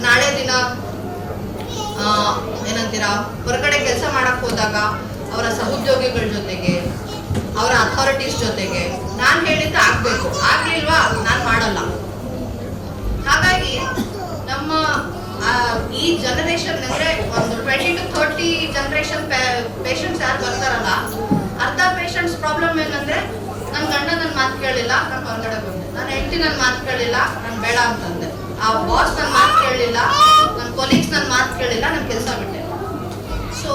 ನಾಳೆ ದಿನ ಏನಂತೀರಾ ಹೊರಗಡೆ ಕೆಲಸ ಮಾಡಕ್ ಹೋದಾಗ ಅವರ ಸಹೋದ್ಯೋಗಿಗಳ ಜೊತೆಗೆ, ಅವರ ಅಥಾರಿಟೀಸ್ ಜೊತೆಗೆ ನಾನ್ ಹೇಳಿದ್ದು ಆಗ್ಬೇಕು, ಆಗ್ಲಿಲ್ವಾ ನಾನ್ ಮಾಡಲ್ಲ. ಹಾಗಾಗಿ ನಮ್ಮ ಈ ಜನರೇಷನ್ ಅಂದ್ರೆ ಒಂದು 20 to 30 ಜನರೇಷನ್ ಪೇಷಂಟ್ಸ್ ಯಾರು ಬರ್ತಾರಲ್ಲ, ಅರ್ಧ ಪೇಷಂಟ್ಸ್ ಪ್ರಾಬ್ಲಮ್ ಏನಂದ್ರೆ, ನನ್ ಗಂಡ ನನ್ ಮಾತು ಕೇಳಿಲ್ಲ, ನಾನು ಹೊರಗಡೆ ಬಂದೆ, ನನ್ನ ಹೆಂಡತಿ ನನ್ ಮಾತು ಕೇಳಿಲ್ಲ, ನಾನು ಬೇಡ ಅಂತಂದೆ, ಆ ಬಾಸ್ ನನ್ ಮಾತು ಕೇಳಿಲ್ಲ, ನನ್ನ ಕೊಲೀಗ್ಸ್ ನನ್ ಮಾತು ಕೇಳಿಲ್ಲ, ನಾನು ಕೆಲಸ ಬಿಟ್ಟೆ. ಸೊ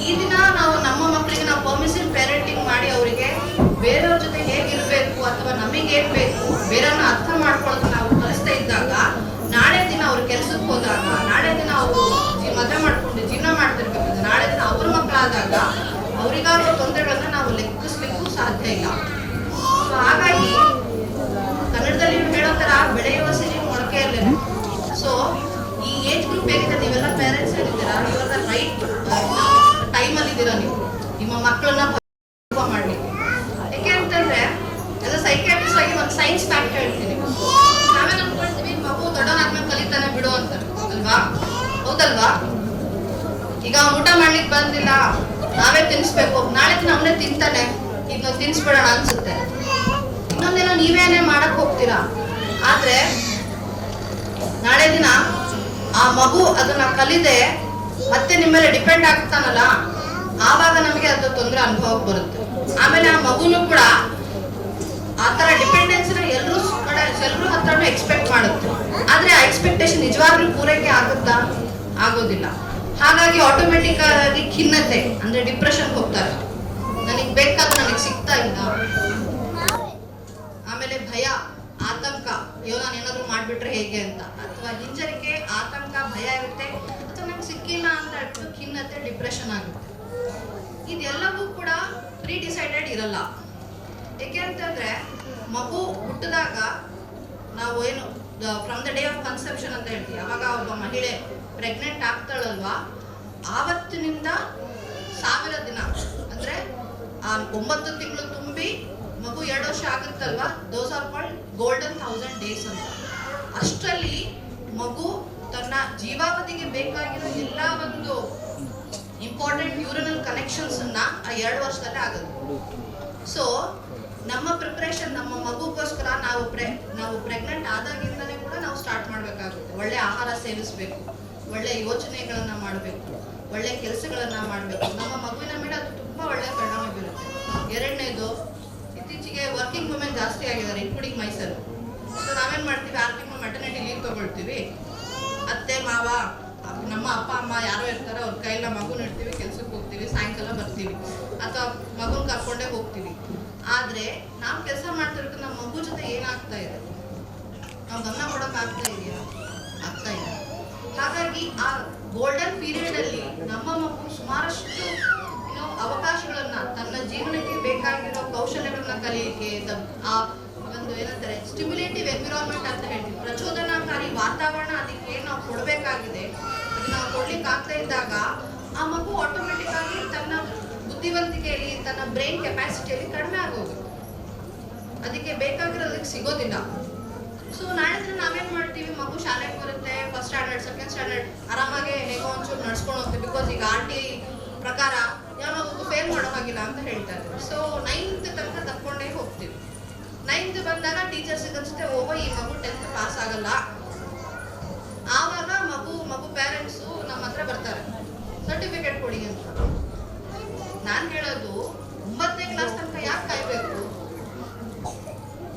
ಈ ದಿನ ನಾವು ನಮ್ಮ ಮಕ್ಕಳಿಗೆ ನಾವು ಪರ್ಮಿಸಿವ್ ಪೇರೆಂಟಿಂಗ್ ಮಾಡಿ ಅವರಿಗೆ ಬೇರೆಯವ್ರ ಜೊತೆ ಹೇಗಿರ್ಬೇಕು ಅಥವಾ ನಮಗೆ ಏನ್ ಬೇಕು ಬೇರೆಯವ್ರನ್ನ ಅರ್ಥ ಮಾಡ್ಕೊಳ್ಳೋದು ನಾವು ಕಲಿಸ್ತಾ ಇದ್ದಾಗ, ನಾಳೆ ದಿನ ಅವ್ರ ಕೆಲ್ಸಕ್ಕೆ ಹೋದಾಗ, ನಾಳೆ ದಿನ ಅವರು ಮದುವೆ ಮಾಡ್ಕೊಂಡು ಜೀವನ ಮಾಡ್ತಿರ್ಬೇಕು, ನಾಳೆ ದಿನ ಅವ್ರ ಮಕ್ಕಳಾದಾಗ ಅವರಿಗಾಗೋ ತೊಂದರೆಗಳನ್ನ ನಾವು ಲೆಕ್ಕಿಸ್ಲಿಕ್ಕೂ ಸಾಧ್ಯ ಇಲ್ಲ. ಸೊ ಹಾಗಾಗಿ ಕನ್ನಡದಲ್ಲಿ ಹೇಳೋ ತರ ಬೆಳೆಯುವ ಸಿರಿ ಮೊಳಕೆಯಲ್ಲೇ. ಸೊ ಈ ಏಜ್ ಗ್ರೂಪ್ ಹೇಗಿದೆ, ನೀವೆಲ್ಲ ಪೇರೆಂಟ್ಸ್ ಹೇಳಿದ್ದೀರಾ, ಇವಾಗ ರೈಟ್ ಟೈಮಲ್ಲಿ ಇದ್ದೀರಾ ನೀವು ನಿಮ್ಮ ಮಕ್ಕಳನ್ನ ಮಾಡ್ಲಿಕ್ಕೆ. ಯಾಕೆ ಅಂತಂದ್ರೆ ಎಲ್ಲ ಸೈಕ್ಯಾಟ್ರಿಸ್ಟ್ ಆಗಿ ಒಂದು ಸೈನ್ಸ್ ಫ್ಯಾಕ್ಟ್ ಹೇಳ್ತೀನಿ. ನಾವೇನ್ ಅನ್ಕೊಳ್ತೀವಿ, ಮಗು ದೊಡ್ಡವನಾದ್ಮೇಲೆ ಕಲಿತಾನೆ ಬಿಡು ಅಂತ ಅಲ್ವಾ, ಹೌದಲ್ವಾ? ಈಗ ಊಟ ಮಾಡ್ಲಿಕ್ಕೆ ಬಂದಿಲ್ಲ, ನಾವೇ ತಿನ್ಸ್ಬೇಕು, ನಾಳೆ ದಿನ ಅವನೇ ತಿಂತಾನೆ, ಈಗ ನಾವು ತಿನ್ಸ್ಬಿಡೋಣ ಅನ್ಸುತ್ತೆ. ಇನ್ನೊಂದೇನೋ ನೀವೇನೇ ಮಾಡಕ್ ಹೋಗ್ತೀರಾ, ಆದ್ರೆ ನಾಳೆ ದಿನ ಆ ಮಗು ಅದನ್ನ ಕಲಿದೆ ಮತ್ತೆ ನಿಮ್ಮ ಮೇಲೆ ಡಿಪೆಂಡ್ ಆಗ್ತಾನಲ್ಲ, ಆವಾಗ ನಮಗೆ ಅದು ತೊಂದರೆ ಅನುಭವಕ್ಕೆ ಬರುತ್ತೆ. ಆಮೇಲೆ ಆ ಮಗುನು ಕೂಡ ಆ ತರ ಡಿಪೆಂಡೆನ್ಸಿನ ಎಲ್ಲರೂ ಹತ್ರನೂ ಎಕ್ಸ್ಪೆಕ್ಟ್ ಮಾಡುತ್ತೆ. ಆದ್ರೆ ಆ ಎಕ್ಸ್ಪೆಕ್ಟೇಷನ್ ನಿಜ ನಿಜವಾಗ್ಲೂ ಪೂರೈಕೆ ಆಗುತ್ತಾ? ಆಗೋದಿಲ್ಲ. ಹಾಗಾಗಿ ಆಟೋಮೆಟಿಕ್ ಆಗಿ ಖಿನ್ನತೆ ಅಂದ್ರೆ ಡಿಪ್ರೆಷನ್ ಹೋಗ್ತಾರೆ. ನನಗೆ ಬೇಕಾದ ನನಗೆ ಸಿಗ್ತಾ ಇಲ್ಲ. ಆಮೇಲೆ ಭಯ, ಆತಂಕ, ಅಯ್ಯೋ ನಾನು ಏನಾದ್ರು ಮಾಡ್ಬಿಟ್ರೆ ಹೇಗೆ ಅಂತ, ಅಥವಾ ಹಿಂಜರಿಕೆ, ಆತಂಕ, ಭಯ ಇರುತ್ತೆ. ಅಥವಾ ನಂಗೆ ಸಿಕ್ಕಿಲ್ಲ ಅಂತ ಹೇಳ್ಬಿಟ್ಟು ಖಿನ್ನತೆ, ಡಿಪ್ರೆಷನ್ ಆಗುತ್ತೆ. ಇದೆಲ್ಲವೂ ಕೂಡ ಪ್ರೀ ಡಿಸೈಡೆಡ್ ಇರಲ್ಲ. ಏಕೆ ಅಂತಂದ್ರೆ ಮಗು ಹುಟ್ಟಿದಾಗ ನಾವು ಏನು from the day of conception ಅಂತ ಹೇಳ್ತೀವಿ, ಅವಾಗ ಒಬ್ಬ ಮಹಿಳೆ ಪ್ರೆಗ್ನೆಂಟ್ ಆಗ್ತಾಳಲ್ವಾ, ಆವತ್ತಿನಿಂದ 1000 ದಿನ ಅಂದ್ರೆ 9 ತಿಂಗಳು ತುಂಬಿ ಮಗು 2 ವರ್ಷ ಆಗುತ್ತಲ್ವಾ, those are called golden 1000 days ಅಂತ. ಅಷ್ಟರಲ್ಲಿ ಮಗು ತನ್ನ ಜೀವಾವಧಿಗೆ ಬೇಕಾಗಿರೋ ಎಲ್ಲ ಒಂದು ಇಂಪಾರ್ಟೆಂಟ್ ನ್ಯೂರನಲ್ ಕನೆಕ್ಷನ್ಸ್ ಅನ್ನ ಆ 2 ವರ್ಷದಲ್ಲೇ ಆಗುತ್ತೆ. ಸೊ ನಮ್ಮ ಪ್ರಿಪರೇಷನ್ ನಮ್ಮ ಮಗುಗೋಸ್ಕರ ನಾವು ಪ್ರೆಗ್ನೆಂಟ್ ಆದಾಗಿಂದಲೇ ಕೂಡ ನಾವು ಸ್ಟಾರ್ಟ್ ಮಾಡಬೇಕಾಗುತ್ತೆ. ಒಳ್ಳೆ ಆಹಾರ ಸೇವಿಸಬೇಕು, ಒಳ್ಳೆ ಯೋಚನೆಗಳನ್ನ ಮಾಡಬೇಕು, ಒಳ್ಳೆ ಕೆಲಸಗಳನ್ನ ಮಾಡಬೇಕು. ನಮ್ಮ ಮಗುವಿನ ಮೇಲೆ ಅದು ತುಂಬಾ ಒಳ್ಳೆ ಪರಿಣಾಮ ಬೀರುತ್ತೆ. ಎರಡನೇದು, ಇತ್ತೀಚೆಗೆ ವರ್ಕಿಂಗ್ ವುಮೆನ್ ಜಾಸ್ತಿ ಆಗಿದ್ದಾರೆ, ಇನ್ಕ್ಲೂಡಿಂಗ್ ಮೈಸೆಲ್ಫ್. ಸೊ ನಾವೇನ್ ಮಾಡ್ತೀವಿ, 6 ತಿಂಗಳು ಮೆಟರ್ನಿಟಿ ಲೀವ್ ತಗೊಳ್ತೀವಿ. ಅತ್ತೆ ಮಾವ, ನಮ್ಮ ಅಪ್ಪ ಅಮ್ಮ ಯಾರೋ ಇರ್ತಾರೆ, ಅವ್ರ ಕೈಲ ಮಗುನ ಇಡ್ತೀವಿ, ಕೆಲ್ಸಕ್ಕೆ ಹೋಗ್ತೀವಿ, ಸಾಯಂಕಾಲ ಬರ್ತೀವಿ, ಅಥವಾ ಮಗುನ ಕರ್ಕೊಂಡೇ ಹೋಗ್ತೀವಿ. ಆದ್ರೆ ನಾವು ಕೆಲಸ ಮಾಡ್ತಿರೋದು ನಮ್ಮ ಮಗು ಜೊತೆ ಏನಾಗ್ತಾ ಇದೆ, ನಾವು ಗಮನ ಕೊಡಕ್ ಆಗ್ತಾ ಇದೆಯಾ? ಆಗ್ತಾ ಇಲ್ಲ. ಹಾಗಾಗಿ ಆ ಗೋಲ್ಡನ್ ಪೀರಿಯಡ್ ಅಲ್ಲಿ ನಮ್ಮ ಮಗು ಸುಮಾರಷ್ಟು ಅವಕಾಶಗಳನ್ನ, ತನ್ನ ಜೀವನಕ್ಕೆ ಬೇಕಾಗಿರೋ ಕೌಶಲ್ಯಗಳನ್ನ ಕಲಿಯಲಿಕ್ಕೆ, ಆ ಒಂದು ಏನಂತಾರೆ ಸ್ಟಿಮ್ಯುಲೇಟಿವ್ ಎನ್ವಿರಾನ್ಮೆಂಟ್ ಅಂತ ಹೇಳ್ತೀವಿ, ಪ್ರಚೋದನಾಕಾರಿ ವಾತಾವರಣ ಅದಕ್ಕೆ ನಾವು ಕೊಡಬೇಕಾಗಿದೆ. ಅದನ್ನ ನಾವು ಕೊಡ್ಲಿಕ್ಕೆ ಆಗ್ತಾ ಇದ್ದಾಗ ಆ ಮಗು ಆಟೋಮೆಟಿಕ್ ಆಗಿ ತನ್ನ ಬುದ್ಧಿವಂತಿಕೆಯಲ್ಲಿ, ತನ್ನ ಬ್ರೈನ್ ಕೆಪಾಸಿಟಿಯಲ್ಲಿ ಕಡಿಮೆ ಆಗೋದು, ಅದಕ್ಕೆ ಬೇಕಾಗಿರೋದಕ್ಕೆ ಸಿಗೋದಿಲ್ಲ. ಸೊ ನಾಳೆ ದಿನ ನಾವೇನ್ ಮಾಡ್ತೀವಿ, ಮಗು ಶಾಲೆಗೆ ಬರುತ್ತೆ, ಫಸ್ಟ್ ಸ್ಟ್ಯಾಂಡರ್ಡ್, ಸೆಕೆಂಡ್ ಸ್ಟ್ಯಾಂಡರ್ಡ್, ಆರಾಮಾಗಿ ಹೇಗೋ ಒಂಚೂರು ನಡ್ಸ್ಕೊಂಡು ಹೋಗ್ತೀವಿ. ಬಿಕಾಸ್ ಈಗ RT ಪ್ರಕಾರ ಯಾವ ಮಗು ಫೇಲ್ ಮಾಡೋ ಹಾಗಿಲ್ಲ ಅಂತ ಹೇಳ್ತಾ ಇದ್ದೀವಿ. ಸೊ 9th ತನಕ ತಕ್ಕೊಂಡೇ ಹೋಗ್ತೀವಿ. 9th ಬಂದಾಗ ಟೀಚರ್ಸಿಗೆ ಅನ್ಸುತ್ತೆ, ಓಹೋ ಈ ಮಗು 10th ಪಾಸ್ ಆಗಲ್ಲ. ಆವಾಗ ಮಗು ಪೇರೆಂಟ್ಸು ನಮ್ಮ ಹತ್ರ ಬರ್ತಾರೆ, ಸರ್ಟಿಫಿಕೇಟ್ ಕೊಡಿ ಅಂತ. ನಾನು ಹೇಳೋದು 9ನೇ ಕ್ಲಾಸ್ ತನಕ ಯಾಕೆ ಕಾಯ್ಬೇಕು?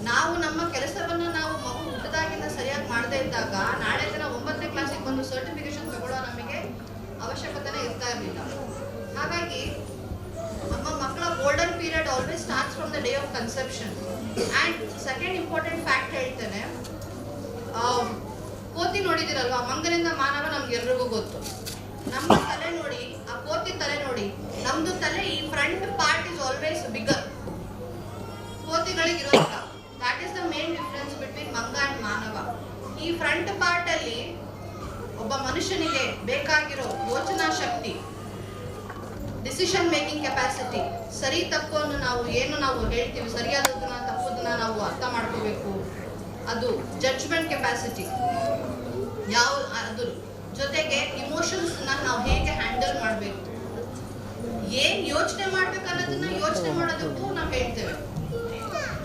ನಾವು ನಮ್ಮ ಕೆಲಸವನ್ನ ನಾವು ಮಗು ಹುಟ್ಟದಾಗಿಂದ ಸರಿಯಾಗಿ ಮಾಡದೇ ಇದ್ದಾಗ ನಾಳೆ ದಿನ 9ನೇ ಕ್ಲಾಸಿಗೆ ಬಂದು ಸರ್ಟಿಫಿಕೇಶನ್ ತಗೊಳ್ಳೋ ನಮಗೆ ಅವಶ್ಯಕತೆನೇ ಇರ್ತಾ ಇರಲಿಲ್ಲ. ಹಾಗಾಗಿ ನಮ್ಮ ಮಕ್ಕಳ golden period always starts from the day of conception. And second important fact ಹೇಳ್ತೇನೆ, ಕೋತಿ ನೋಡಿದಿರಲ್ವಾ, ಮಂಗನಿಂದ ಮಾನವ ನಮ್ಗೆಲ್ರಿಗೂ ಗೊತ್ತು. ನಮ್ಮ ತಲೆ ನೋಡಿ, ಆ ಕೋತಿ ತಲೆ ನೋಡಿ, ನಮ್ದು ತಲೆ ಈ front part is always bigger, ಕೋತಿಗಳಿಗಿರೋದಿಲ್ಲ. That is the main difference between ಮಂಗ ಅಂಡ್ ಮಾನವ. ಈ ಫ್ರಂಟ್ ಪಾರ್ಟ್ ಅಲ್ಲಿ ಒಬ್ಬ ಮನುಷ್ಯನಿಗೆ ಬೇಕಾಗಿರೋ ಯೋಚನಾ ಶಕ್ತಿ, ಡಿಸಿಷನ್ ಮೇಕಿಂಗ್ ಕೆಪಾಸಿಟಿ, ಸರಿ ತಪ್ಪನ್ನು ನಾವು ಹೇಳ್ತೀವಿ, ಸರಿಯಾದದನ್ನ ತಪ್ಪದನ್ನ ನಾವು ಅರ್ಥ ಮಾಡ್ಕೋಬೇಕು, ಅದು ಜಡ್ಜ್ಮೆಂಟ್ ಕೆಪಾಸಿಟಿ ಅದ್ರ ಜೊತೆಗೆ ಇಮೋಷನ್ಸ್ ನಾವು ಹೇಗೆ ಹ್ಯಾಂಡಲ್ ಮಾಡಬೇಕು, ಏನ್ ಯೋಚನೆ ಮಾಡ್ಬೇಕು ಅನ್ನೋದನ್ನ ಯೋಚನೆ ಮಾಡೋದಕ್ಕೂ ನಾವು ಹೇಳ್ತೇವೆ.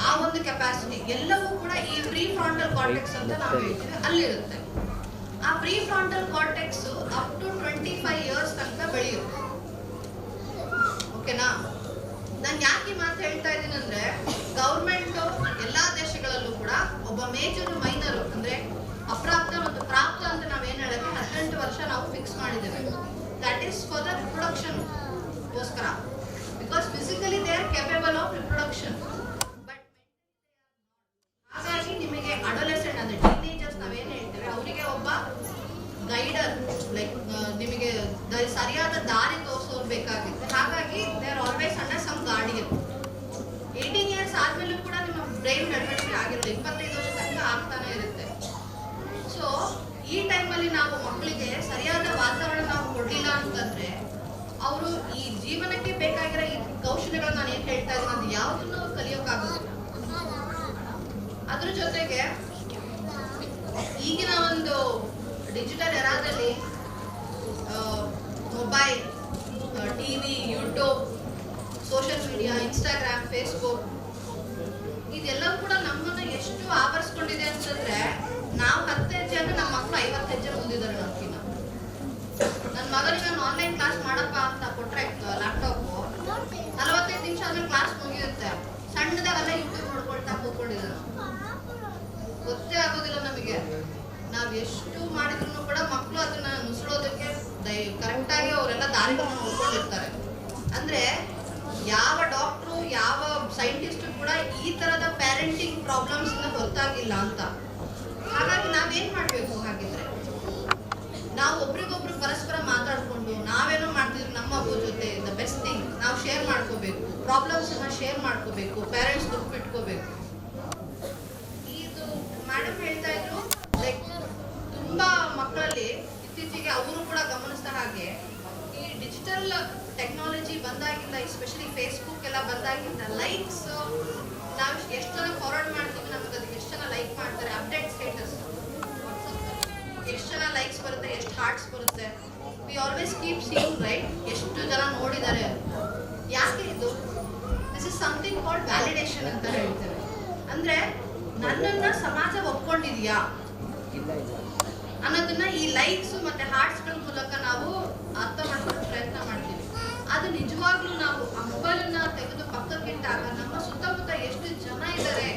ಆ ಒಂದು ಕೆಪಾಸಿಟಿ ಎಲ್ಲವೂ ಕೂಡ ಈ ಪ್ರೀ ಫ್ರಾಂಟಲ್ ಕಾರ್ಟೆಕ್ಸ್ ಅಂತ ನಾವು ಹೇಳ್ತೀವಿ ಅಲ್ಲಿರುತ್ತೆ. ಆ prefrontal cortex up to 25 years ತನಕ ಬೆಳೆಯುತ್ತೆ. ಓಕೆನಾ? ನಾನು ಯಾಕೆ ಈ ಮಾತು ಹೇಳ್ತಾ ಇದ್ದೀನಿ ಅಂದ್ರೆ, ಗೌರ್ಮೆಂಟ್ ಎಲ್ಲಾ ದೇಶಗಳಲ್ಲೂ ಕೂಡ ಒಬ್ಬ ಮೇಜರ್ ಮೈನರ್ ಅಂದ್ರೆ ಅಪ್ರಾಪ್ತ ಮತ್ತು ಪ್ರಾಪ್ತ ಅಂತ ನಾವೇನ್ ಹೇಳಕ್ಕೆ 18 ವರ್ಷ ನಾವು ಫಿಕ್ಸ್ ಮಾಡಿದ್ದೇವೆ. That is for the reproduction ಗೋಸ್ಕರ, because physically they are capable of reproduction. But ಹಾಗಾಗಿ ನಿಮಗೆ ಅಡೋಲೆಸೆಂಟ್ ಅಂದ್ರೆ ಟೀನೇಜರ್ಸ್ ನಾವೇನ್ ಹೇಳ್ತೇವೆ, ಅವರಿಗೆ ಒಬ್ಬ ಗೈಡರ್ ಲೈಕ್ ನಿಮಗೆ ಸರಿಯಾದ ದಾರಿ ತೋರಿಸೋರು ಬೇಕಾಗುತ್ತೆ. ಹಾಗಾಗಿ they are always under some guardian. 18 years ಆದ್ಮೇಲೂ ಕೂಡ ನಿಮ್ಮ ಬ್ರೈನ್ ಬೆಳವಣಿಗೆ ಆಗಿರಲ್ಲ, 25 ವರ್ಷ ತನಕ ಆಗ್ತಾನೆ ಇರುತ್ತೆ. ಸೊ ಈ ಟೈಮಲ್ಲಿ ನಾವು ಮಕ್ಕಳಿಗೆ ಸರಿಯಾದ ವಾತಾವರಣ ನಾವು ಕೊಡಲಿಲ್ಲ ಅಂತಂದ್ರೆ ಅವರು ಈ ಜೀವನಕ್ಕೆ ಬೇಕಾಗಿರೋ ಈ ಕೌಶಲ್ಯಗಳನ್ನ ನಾನು ಏನ್ ಹೇಳ್ತಾ ಇದ್ದೀನಿ ಅದು ಯಾವುದನ್ನು ಕಲಿಯೋಕ್ಕಾಗೋದಿಲ್ಲ. ಅದ್ರ ಜೊತೆಗೆ ಈಗಿನ ಒಂದು ಡಿಜಿಟಲ್ ಎರಾದಲ್ಲಿ mobile, TV, YouTube, social media, Instagram, Facebook ಇದೆಲ್ಲವೂ ಕೂಡ ನಮ್ಮನ್ನ ಎಷ್ಟು ಆವರಿಸ್ಕೊಂಡಿದೆ ಅಂತಂದ್ರೆ, ನಾವು 10 ಹೆಜ್ಜೆ ಅಂದ್ರೆ ನಮ್ಮ ಮಕ್ಕಳು 50 ಹೆಜ್ಜೆ ಮುಂದಿದ್ದಾರೆ ನಮ್ಗಿನ್ನ. ನನ್ನ ಮಗನಿಗೆ ನಾನು ಆನ್ಲೈನ್ ಕ್ಲಾಸ್ ಮಾಡಪ್ಪ ಅಂತ ಕೊಟ್ರೆ ಲ್ಯಾಪ್ಟಾಪ್ 45 ನಿಮಿಷ ಆದ್ಮೇಲೆ ಕ್ಲಾಸ್ ಮುಗಿಯುತ್ತೆ. ಸಣ್ಣದಾಗೆಲ್ಲ ಯೂಟ್ಯೂಬ್ ನೋಡ್ಕೊಳ್ತಾ ಕೂತ್ಕೊಂಡಿದ್ದಾನೆ, ಗೊತ್ತೇ ಆಗೋದಿಲ್ಲ ನಮಗೆ. ನಾವ್ ನಾವು ಎಷ್ಟು ಮಾಡಿದ್ರು ಕೂಡ ಮಕ್ಕಳು ಅದನ್ನ ನುಸುಳೋದಕ್ಕೆ ಕರೆಕ್ಟಾಗಿ ಅವರೆಲ್ಲ ದಾರಿಗಳನ್ನ ನೋಡ್ಕೊಂಡಿರ್ತಾರೆ. ಅಂದ್ರೆ ಯಾವ ಡಾಕ್ಟ್ರು ಯಾವ ಸೈಂಟಿಸ್ಟ್ ಕೂಡ ಈ ತರದ ಪ್ಯಾರೆಂಟಿಂಗ್ ಪ್ರಾಬ್ಲಮ್ಸ್ ಗೊತ್ತಾಗಿಲ್ಲ ಅಂತ. ಹಾಗಾಗಿ ನಾವೇನ್ ಮಾಡ್ಬೇಕು ಹಾಗಿದ್ರೆ, ನಾವು ಒಬ್ರಿಗೊಬ್ರು ಪರಸ್ಪರ ಮಾತಾಡ್ಕೊಂಡು ನಾವೇನೋ ಮಾಡ್ತಿದ್ವಿ ನಮ್ಮ ಮಗು ಜೊತೆ ದ ಬೆಸ್ಟ್ ಥಿಂಗ್ ನಾವು ಶೇರ್ ಮಾಡ್ಕೋಬೇಕು, ಪ್ರಾಬ್ಲಮ್ಸ್ ಶೇರ್ ಮಾಡ್ಕೋಬೇಕು, ಪೇರೆಂಟ್ಸ್ ದುಡ್ಡು ಇಟ್ಕೋಬೇಕು. ಇದು ಮೇಡಮ್ ಹೇಳ್ತಾ ಇದ್ರು, ಲೈಕ್ ತುಂಬಾ ಮಕ್ಕಳಲ್ಲಿ ಇತ್ತೀಚೆಗೆ ಅವರು ಕೂಡ ಗಮನಿಸಿದ ಹಾಗೆ ಈ ಡಿಜಿಟಲ್ ಟೆಕ್ನಾಲಜಿ ಬಂದಾಗಿಂದ, ಎಸ್ಪೆಷಲಿ ಫೇಸ್ಬುಕ್ ಎಲ್ಲ ಬಂದಾಗಿಂದ ಲೈಕ್ಸ್ ನಾವು ಎಷ್ಟು ಜನ ಫಾರ್ವರ್ಡ್ ಮಾಡ್ತೀವಿ, ನಮ್ಗೆ ಅದಕ್ಕೆ ಎಷ್ಟು ಜನ ಲೈಕ್ ಮಾಡ್ತಾರೆ, ಅಪ್ಡೇಟ್ ಸ್ಟೇಟಸ್ ಎಷ್ಟು ಜನ ಲೈಕ್ಸ್ ಬರುತ್ತೆ, ಎಷ್ಟು ಹಾರ್ಟ್ಸ್ ಬರುತ್ತೆ, we always keep seeing right, ಎಷ್ಟು ಜನ ನೋಡಿದ್ದಾರೆ. ಯಾಕೆ ಇದು? This is something called validation ಅಂತ ಹೇಳ್ತೇವೆ. ಅಂದ್ರೆ ನನ್ನನ್ನ ಸಮಾಜ ಒಪ್ಕೊಂಡಿದ್ಯಾ ಅನ್ನೋದನ್ನ ಈ ಲೈಕ್ಸ್ ಮತ್ತೆ ಹಾರ್ಟ್ಸ್ಗಳ ಮೂಲಕ ನಾವು ಅರ್ಥ ಮಾಡ್ಕೊಳ್ಳೋ ಪ್ರಯತ್ನ ಮಾಡ್ತೀವಿ. ಅದು ನಿಜವಾಗ್ಲೂ ನಾವು ಆ ಮೊಬೈಲನ್ನ ತೆಗೆದು ಪಕ್ಕಕ್ಕಿಟ್ಟಾಗ ನಮ್ಮ ಸುತ್ತಮುತ್ತ ಎಷ್ಟು ಜನ ಇದ್ದಾರೆ,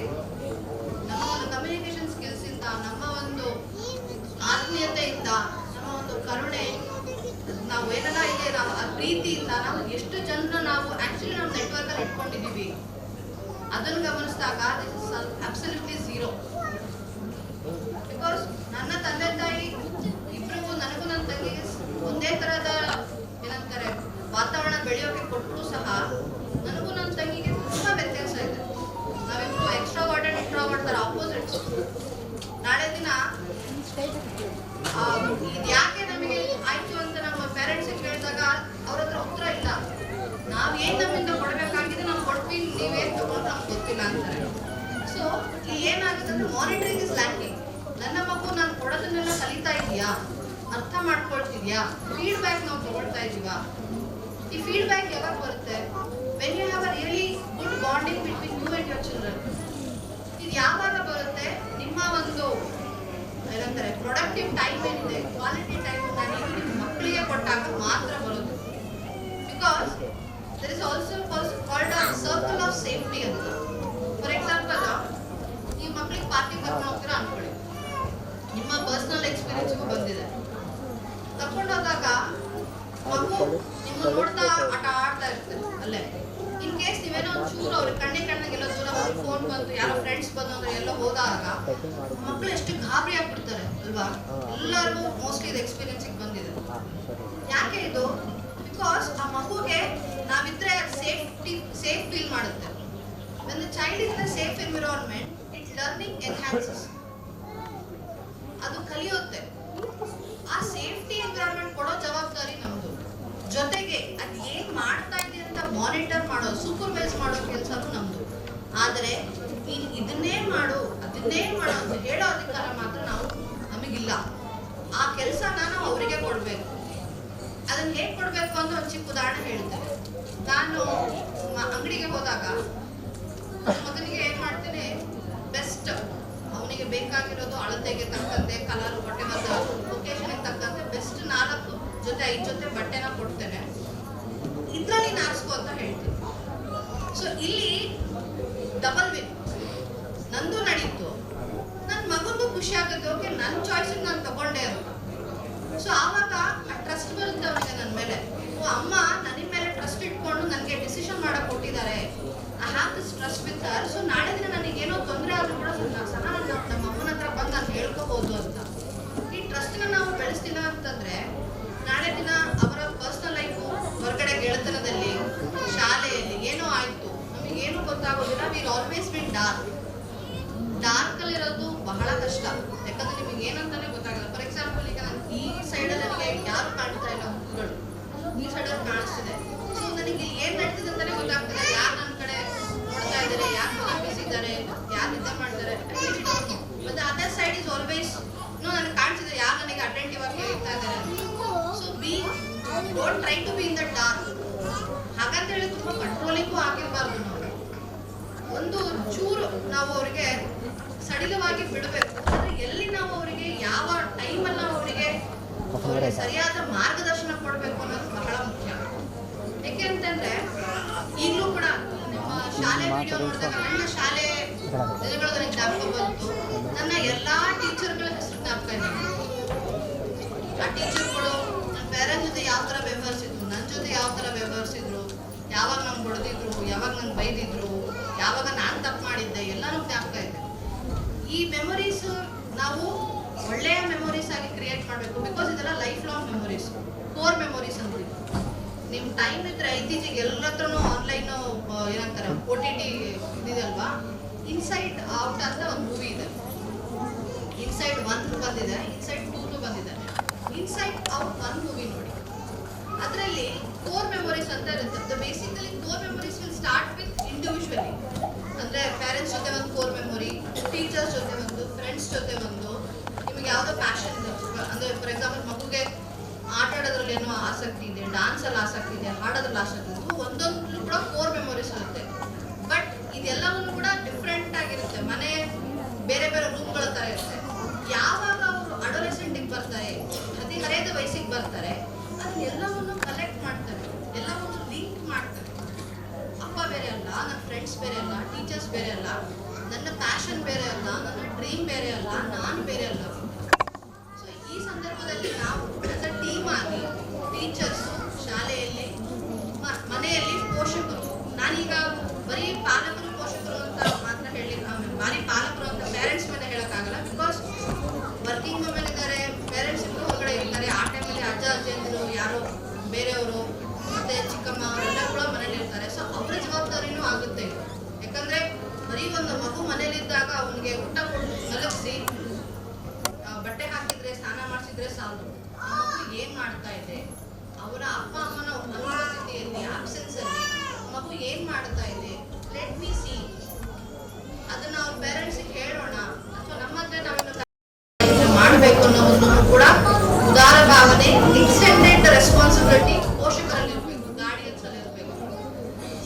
ನಮ್ಮ ಒಂದು ಕಮ್ಯುನಿಕೇಶನ್ ಸ್ಕಿಲ್ಸ್ ಇಂದ, ನಮ್ಮ ಒಂದು ಆತ್ಮೀಯತೆಯಿಂದ, ನಮ್ಮ ಒಂದು ಕರುಣೆ, ನಾವು ಏನೆಲ್ಲ ಇದೆ ನಾವು ಆ ಪ್ರೀತಿಯಿಂದ ನಾವು ಎಷ್ಟು ಜನ ನಾವು ಆಕ್ಚುಲಿ ನಾವು ನೆಟ್ವರ್ಕ್ ಅಲ್ಲಿ ಇಟ್ಕೊಂಡಿದೀವಿ ಅದನ್ನು ಗಮನಿಸಿದಾಗ this is absolutely zero. Because ನನ್ನ ತಂದೆ ತಾಯಿ ಇಬ್ಬರಿಗೂ, ನನಗೂ ನನ್ನ ತಂಗಿಗೆ ಒಂದೇ ತರಹದ ಏನಂತಾರೆ ವಾತಾವರಣ ಬೆಳೆಯೋಕೆ ಕೊಟ್ಟರು ಸಹ ನನಗೂ ನನ್ನ ತಂಗಿಗೆ ತುಂಬಾ ವ್ಯತ್ಯಾಸ ಇದೆ. ನಾವಿಬ್ರು ಎಕ್ಸ್ಟ್ರಾವರ್ಟ್ ಅಂಡ್ ಇಂಟ್ರಾವರ್ಟ್ ತರ ಆಪೋಸಿಟ್ಸ್. ನಾಳೆ ದಿನ ಇದು ಯಾಕೆ ನಮಗೆ ಆಯ್ತು ಅಂತ ನಮ್ಮ ಪೇರೆಂಟ್ಸ್ ಕೇಳಿದಾಗ ಅವ್ರ ಹತ್ರ ಉತ್ತರ ಇಲ್ಲ. ನಾವೇನ್ ನಮ್ಮಿಂದ ಕೊಡಬೇಕಾಗಿದೆ ನಾವು ಕೊಡ್ತೀವಿ, ನೀವೇನ್ ತಗೊಂಡು ನಮ್ಗೆ ಗೊತ್ತಿಲ್ಲ ಅಂತಾರೆ. ಸೊ ಇಲ್ಲಿ ಏನಾಗುತ್ತೆ ಅಂದ್ರೆ ಮಾನಿಟರಿಂಗ್ ಇಸ್ ಲ್ಯಾಕಿಂಗ್. ನನ್ನ ಮಗು ನಾನು ಕೊಡೋದನ್ನೆಲ್ಲ ಕಲಿತಾ ಇದೆಯಾ, ಅರ್ಥ ಮಾಡ್ಕೊಳ್ತಿದ್ಯಾ, ಫೀಡ್ಬ್ಯಾಕ್ ನಾವು ತಗೊಳ್ತಾ ಇದೀವಾ? ಈ ಫೀಡ್ಬ್ಯಾಕ್ ಯಾವಾಗ ಬರುತ್ತೆ? When you have a really good bonding between you and your children. ಇದು ಯಾವಾಗ ಬರುತ್ತೆ? ನಿಮ್ಮ ಒಂದು ಏನಂತಾರೆ ಪ್ರೊಡಕ್ಟಿವ್ ಟೈಮ್ ಏನಿದೆ, ಕ್ವಾಲಿಟಿ ಟೈಮ್ ನೀವು ನಿಮ್ಮ ಮಕ್ಕಳಿಗೆ ಕೊಟ್ಟಾಗ ಮಾತ್ರ ಬರುತ್ತೆ. Because there is also called a circle of safety ಅಂತ. ಫಾರ್ ಎಕ್ಸಾಂಪಲ್, ನೀವು ಮಕ್ಕಳಿಗೆ ಪಾರ್ಕಿಂಗ್ ಕರ್ಕೊಂಡು ಹೋಗ್ತೀರಾ ಅನ್ಕೊಳ್ಳಿ, ನಿಮ್ಮ ಪರ್ಸನಲ್ ಎಕ್ಸ್ಪೀರಿಯನ್ಸ್ಗೂ ಬಂದಿದೆ. ಕರ್ಕೊಂಡು ಹೋದಾಗ ಮಗು ನಿಮ್ಮ ನೋಡ್ತಾ ಆಟ ಆಡ್ತಾ ಇರ್ತಾರೆ ಅಲ್ಲೇ. ಇನ್ ಕೇಸ್ ನೀವೇನೋ ಒಂದು ಚೂರು ಅವ್ರಿಗೆ ಕಣ್ಣಿಗೆ ಎಲ್ಲೋ ದೂರ ಹೋಗಿ ಫೋನ್ ಬಂದು ಯಾರೋ ಫ್ರೆಂಡ್ಸ್ ಬಂದು ಅಂದ್ರೆ ಎಲ್ಲೋ ಹೋದಾಗ ಮಕ್ಕಳು ಎಷ್ಟು ಗಾಬರಿ ಆಗ್ಬಿಡ್ತಾರೆ ಅಲ್ವಾ? ಎಲ್ಲರಿಗೂ ಮೋಸ್ಟ್ಲಿ ಇದು ಎಕ್ಸ್ಪೀರಿಯನ್ಸಿಗೆ ಬಂದಿದೆ. ಯಾಕೆ ಇದು? ಬಿಕಾಸ್ ಆ ಮಗುಗೆ ನಾವಿದ್ರೆ ಸೇಫ್ ಫೀಲ್ ಮಾಡುತ್ತೆ. When the child is in a safe environment, it learning enhances. ಅದು ಕಲಿಯುತ್ತೆ. ಆ ಸೇಫ್ಟಿ ಎನ್ವಿರಾನ್ಮೆಂಟ್ ಕೊಡೋ ಜವಾಬ್ದಾರಿ ನಮ್ದು. ಜೊತೆಗೆ ಅದು ಏನ್ ಮಾಡ್ತಾ ಇದೆ ಅಂತ ಮಾನಿಟರ್ ಮಾಡೋ, ಸೂಪರ್ವೈಸ್ ಮಾಡೋ ಕೆಲಸನೂ ನಮ್ದು. ಆದರೆ ಇದನ್ನೇ ಮಾಡು ಅದನ್ನೇ ಮಾಡು ಅಂತ ಹೇಳೋ ಅಧಿಕಾರ ಮಾತ್ರ ನಮಗಿಲ್ಲ. ಆ ಕೆಲಸನ ನಾವು ಅವರಿಗೆ ಕೊಡ್ಬೇಕು. ಅದನ್ನ ಹೇಗೆ ಕೊಡ್ಬೇಕು ಅಂತ ಒಂದು ಚಿಕ್ಕ ಉದಾಹರಣೆ ಹೇಳ್ತೇನೆ. ನಾನು ಅಂಗಡಿಗೆ ಹೋದಾಗ ಮಗನಿಗೆ ಏನ್ ಮಾಡ್ತೇನೆ, ಬೆಸ್ಟ್ ಅವನಿಗೆ ಬೇಕಾಗಿರೋದು ಅಳತೆಗೆ ತಕ್ಕಂತೆ, ಕಲರ್ ಬಟ್ಟೆ ಮತ್ತು ಲೊಕೇಶನ್ಗೆ ತಕ್ಕಂತೆ ಬೆಸ್ಟ್ 4 ಜೊತೆ 5 ಜೊತೆ ಬಟ್ಟೆನ ಕೊಡ್ತೇನೆ. ಇದ್ರಲ್ಲಿ ನಾರಿಸ್ಕೋ ಅಂತ ಹೇಳ್ತೀನಿ. ಸೊ ಇಲ್ಲಿ ಡಬಲ್ ವಿನ್. ನಂದು ನಡೀತು, ನನ್ನ ಮಗನಿಗೂ ಖುಷಿ ಆಗುತ್ತೆ, ಓಕೆ ನನ್ನ ಚಾಯ್ಸ್ ನಾನು ತಗೊಂಡೆ ಅಂತ. ಸೊ ಆವಾಗ ಆ ಟ್ರಸ್ಟ್ ಬರುತ್ತೆ ಅವನಿಗೆ ನನ್ನ ಮೇಲೆ. ಓ ಅಮ್ಮ ನನ್ನ ಮೇಲೆ ಟ್ರಸ್ಟ್ ಇಟ್ಕೊಂಡು ನನಗೆ ಡಿಸಿಷನ್ ಮಾಡಕ್ ಕೊಟ್ಟಿದ್ದಾರೆ. I have this trust with her. So ನಾಳೆ ದಿನ ನನಗೇನೋ ತೊಂದರೆ ಆದ್ರೂ ಕೂಡ ಸಹ ನಮ್ಮ ಅಮ್ಮನ ಹತ್ರ ಬಂದು ನಾನು ಹೇಳ್ಕೋಬಹುದು ಅಂತ. ಈ ಟ್ರಸ್ಟ್ನ ನಾವು ಬೆಳೆಸ್ತಿಲ್ಲ ಅಂತಂದ್ರೆ ನಾಳೆ ದಿನ ಅವರ ಪರ್ಸನಲ್ ಲೈಫು, ಹೊರಗಡೆ ಗೆಳೆತನದಲ್ಲಿ, ಶಾಲೆಯಲ್ಲಿ ಏನೋ ಆಯ್ತು ನಮಗೇನು ಗೊತ್ತಾಗೋದಿಲ್ಲ. ವಿಲ್ ಆಲ್ವೇಸ್ ಬಿನ್ ಡಾರ್ಕ್ ಅಲ್ಲಿರೋದು ಬಹಳ ಕಷ್ಟ. ಯಾಕಂದ್ರೆ ನಿಮಗೆ ಏನಂತಾನೆ ಗೊತ್ತಾಗಲ್ಲ. ಫಾರ್ ಎಕ್ಸಾಂಪಲ್, ಈಗ ನಾನು ಈ ಸೈಡಲ್ಲಿ ನನಗೆ ಯಾರು ಕಾಣ್ತಾ ಇಲ್ಲ, ಮುಖಗಳು ಈ ಸೈಡಲ್ಲಿ ಕಾಣಿಸ್ತಿದೆ. ಸೊ ನನಗೆ ಏನ್ ನಡೀತಿದೆ ಅಂತಾನೆ ಗೊತ್ತಾಗ್ತದೆ. ಯಾರು ನನ್ನ ಕಡೆ ನೋಡ್ತಾ ಇದ್ದಾರೆ, ಯಾರು ಕನಿಪಿಸಿದ್ದಾರೆ, ಯಾರು ನಿದ್ದೆ ಮಾಡ್ತಾರೆ. ಮತ್ತೆ ಅದರ್ ಸೈಡ್ ಇಸ್ ಆಲ್ವೇಸ್ ನನಗೆ ಕಾಣಿಸಿದೆ ಯಾರು ನನಗೆ ಅಟೆಂಟಿವ್ ಆಗಿ ಹೇಳ್ತಾ ಇದ್ದಾರೆ. So don't try to be in the dark. ಹಾಗಂತ ಹೇಳಿ ತುಂಬಾ ಕಂಟ್ರೋಲಿಂಗು ಆಗಿರಬಾರ್ದು. ನಾವು ಒಂದು ಚೂರು ನಾವು ಅವರಿಗೆ ಸಡಿಲವಾಗಿ ಬಿಡಬೇಕು. ಅಂದ್ರೆ ಎಲ್ಲಿ ನಾವು ಅವರಿಗೆ ಯಾವ ಟೈಮಲ್ಲಿ ನಾವು ಅವರಿಗೆ ಸರಿಯಾದ ಮಾರ್ಗದರ್ಶನ ಕೊಡಬೇಕು ಅನ್ನೋದು ಬಹಳ ಮುಖ್ಯ. ಯಾಕೆ ಅಂತಂದ್ರೆ ಈಗಲೂ ಕೂಡ ನಿಮ್ಮ ಶಾಲೆ ವಿಡಿಯೋ ನೋಡಿದಾಗ ನನ್ನ ಶಾಲೆ ದಿನಗಳು ನನಗೆ ಜ್ಞಾಪಕ ಬಂತು. ನನ್ನ ಎಲ್ಲಾ ಟೀಚರ್ಗಳ ಹೆಸರು ಜ್ಞಾಪಕ ಇದೆ. ಯಾವಾಗ ನಂಗೆ ಹೊಡೆದಿದ್ರು, ಯಾವಾಗ ನಂಗೆ ಬೈದಿದ್ರು, ಯಾವಾಗ ನಾನು ತಪ್ಪು ಮಾಡಿದ್ದೆ ಎಲ್ಲನೂ ಜ್ಞಾಪಕ ಇದೆ. ಈ ಮೆಮೊರೀಸ್ ನಾವು ಒಳ್ಳೆಯ ಮೆಮೊರೀಸ್ ಆಗಿ ಕ್ರಿಯೇಟ್ ಮಾಡಬೇಕು. ಬಿಕಾಸ್ ಇದೆಲ್ಲ life long memories, core memories ಅಂತೀವಿ. ನಿಮ್ಮ ಟೈಮ್ ಇದ್ರೆ ಇತ್ತೀಚೆಗೆ ಎಲ್ಲ ಹತ್ರನೂ ಆನ್ಲೈನು ಏನಂತಾರೆ OTT ಇದಿದಲ್ವಾ, ಇನ್ಸೈಡ್ ಔಟ್ ಅಂತ ಒಂದು ಮೂವಿ ಇದೆ. ಇನ್ಸೈಡ್ 1 ಬಂದಿದೆ, ಇನ್ಸೈಡ್ 2 ಬಂದಿದೆ. ಇನ್ಸೈಡ್ ಔಟ್ 1 ಮೂವಿ ನೋಡಿ. ಅದರಲ್ಲಿ ಕೋರ್ ಮೆಮೊರೀಸ್ ಅಂತ ಇರುತ್ತೆ. Basically core memories will start with individually. ಅಂದರೆ ಪೇರೆಂಟ್ಸ್ ಜೊತೆ ಒಂದು ಕೋರ್ ಮೆಮೊರಿ, ಟೀಚರ್ಸ್ ಜೊತೆ ಒಂದು, ಫ್ರೆಂಡ್ಸ್ ಜೊತೆ ಒಂದು, ನಿಮಗೆ ಯಾವುದೋ ಪ್ಯಾಷನ್ ಇದೆ. ಅಂದರೆ ಫಾರ್ ಎಕ್ಸಾಂಪಲ್ ಮಗುಗೆ ಆಟ ಆಡೋದ್ರಲ್ಲಿ ಏನೋ ಆಸಕ್ತಿ ಇದೆ, ಡ್ಯಾನ್ಸಲ್ಲಿ ಆಸಕ್ತಿ ಇದೆ, ಹಾಡೋದ್ರಲ್ಲಿ ಆಸಕ್ತಿ ಇದೆ. ಒಂದೊಂದು ಕೂಡ ಕೋರ್ ಮೆಮೊರೀಸ್ ಇರುತ್ತೆ. ಬಟ್ ಇದೆಲ್ಲವನ್ನು ಕೂಡ ಡಿಫ್ರೆಂಟ್ ಆಗಿರುತ್ತೆ. ಮನೆ ಬೇರೆ ಬೇರೆ ರೂಮ್ಗಳ ಥರ ಇರುತ್ತೆ. ಯಾವಾಗ ಅವರು ಅಡೋಲೆಸೆಂಟಿಗೆ ಬರ್ತಾರೆ, ಹದಿಹರೆಯದ ವಯಸ್ಸಿಗೆ ಬರ್ತಾರೆ, ಅದನ್ನೆಲ್ಲವನ್ನು ಕಲೆಕ್ಟ್ ಮಾಡ್ತಾರೆ, ಎಲ್ಲವನ್ನು ಲಿಂಕ್ ಮಾಡ್ತಾರೆ. ಅಪ್ಪ ಬೇರೆ ಅಲ್ಲ, ನನ್ನ ಫ್ರೆಂಡ್ಸ್ ಬೇರೆ ಅಲ್ಲ, ಟೀಚರ್ಸ್ ಬೇರೆ ಅಲ್ಲ, ನನ್ನ ಪ್ಯಾಷನ್ ಬೇರೆ ಅಲ್ಲ, ನನ್ನ ಡ್ರೀಮ್ ಬೇರೆ ಅಲ್ಲ, ನಾನು ಬೇರೆ ಅಲ್ಲ. ಸೊ ಈ ಸಂದರ್ಭದಲ್ಲಿ ನಾವು ಆಸ್ ಅ ಟೀಮ್ ಆಗಿ ಟೀಚರ್ಸು, ಶಾಲೆಯಲ್ಲಿ, ಮನೆಯಲ್ಲಿ ಪೋಷಕರು, ನಾನೀಗ ಬರೀ ಪಾಲಕರು ಪೋಷಕರು ಅಂತ ಮಾತ್ರ ಹೇಳಿ, ಬರೀ ಪಾಲಕರು ಅಂತ ಪೇರೆಂಟ್ಸ್ ಮೇಲೆ ಹೇಳೋಕ್ಕಾಗಲ್ಲ. ಬಿಕಾಸ್ ವರ್ಕಿಂಗ್ ವುಮೆನ್ ಇದ್ದಾರೆ, ಪೇರೆಂಟ್ಸ್ ಇಬ್ಬರು ಹೊರಗಡೆ ಇರ್ತಾರೆ. ಆ ಟೈಮಲ್ಲಿ ಅಜ್ಜ ಅಜ್ಜಿಯಂದಿರು ಯಾರೋ ಬೇರೆಯವರು ಮತ್ತೆ ಚಿಕ್ಕಮ್ಮ ಅವರೆಲ್ಲ ಕೂಡ ಮನೇಲಿ ಇರ್ತಾರೆ. ಸೊ ಅವರ ಜವಾಬ್ದಾರಿನೂ ಆಗುತ್ತೆ. ಯಾಕಂದ್ರೆ ಬರೀ ಒಂದು ಮಗು ಮನೇಲಿದ್ದಾಗ ಅವನಿಗೆ ಊಟ ಕೊಟ್ಟು ಮಲಗಿಸಿ ಬಟ್ಟೆ ಹಾಕಿದ್ರೆ, ಸ್ನಾನ ಮಾಡಿಸಿದ್ರೆ ಸಾಲದು. ಆ ಮಗು ಏನ್ ಮಾಡ್ತಾ ಇದೆ, ಅವರ ಅಪ್ಪ ಅಮ್ಮನ ಅನುಪಸ್ಥಿತಿಯಲ್ಲಿ, ಆಬ್ಸೆನ್ಸ್ ಅಲ್ಲಿ ಮಗು ಏನ್ ಮಾಡ್ತಾ ಇದೆ, ಲೆಟ್ ಮಿ ಸಿ. ಅದನ್ನ ಅವ್ರ ಪೇರೆಂಟ್ಸ್ಗೆ ಹೇಳೋಣ, ಅಥವಾ ನಮ್ಮ ಹತ್ರ ನಾವೇನು ಮಾಡಬೇಕು ಅನ್ನೋದನ್ನು ಕೂಡ ಉದಾರ ಭಾವನೆ, ಎಕ್ಸ್ಟೆಂಡೆಡ್ ರೆಸ್ಪಾನ್ಸಿಬಿಲಿಟಿ ಪೋಷಕರಲ್ಲಿ ಇರಬೇಕು, ಗಾರ್ಡಿಯನ್ಸ್ ಅಲ್ಲಿ ಇರಬೇಕು.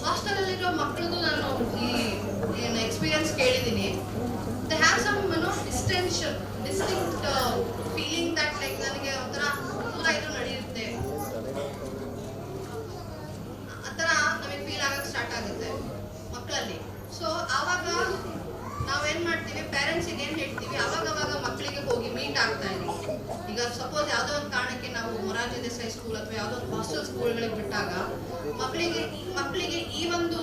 ಹಾಸ್ಟೆಲ್ ಅಲ್ಲಿರೋ ಮಕ್ಕಳದು ನಾನು ಈ ಏನು ಎಕ್ಸ್ಪೀರಿಯನ್ಸ್ ಕೇಳಿದ್ದೀನಿ. They have some distinct feeling that like ನನಗೆ ಒಂಥರ ದೂರ ಇದು ನಡೆಯುತ್ತೆ, ಆ ಥರ ನಮಗೆ ಫೀಲ್ ಆಗಕ್ಕೆ ಸ್ಟಾರ್ಟ್ ಆಗುತ್ತೆ ಮಕ್ಕಳಲ್ಲಿ. ಸೊ ಆವಾಗ ನಾವೇನ್ ಮಾಡ್ತೀವಿ, ಪೇರೆಂಟ್ಸಿಗೆ ಏನು ಹೇಳ್ತೀವಿ, ಅವಾಗವಾಗ ಮಕ್ಕಳಿಗೆ ಹೋಗಿ ಮೀಟ್ ಆಗ್ತಾ ಇದ್ದೀವಿ. ಈಗ ಸಪೋಸ್ ಯಾವುದೋ ಒಂದು ಕಾರಣಕ್ಕೆ ನಾವು ಮೊರಾರ್ಜಿ ದೇಸಾಯಿ ಸ್ಕೂಲ್ ಅಥವಾ ಯಾವುದೋ ಒಂದು ಹಾಸ್ಟೆಲ್ ಸ್ಕೂಲ್ಗಳಿಗೆ ಬಿಟ್ಟಾಗ ಮಕ್ಕಳಿಗೆ ಈ ಒಂದು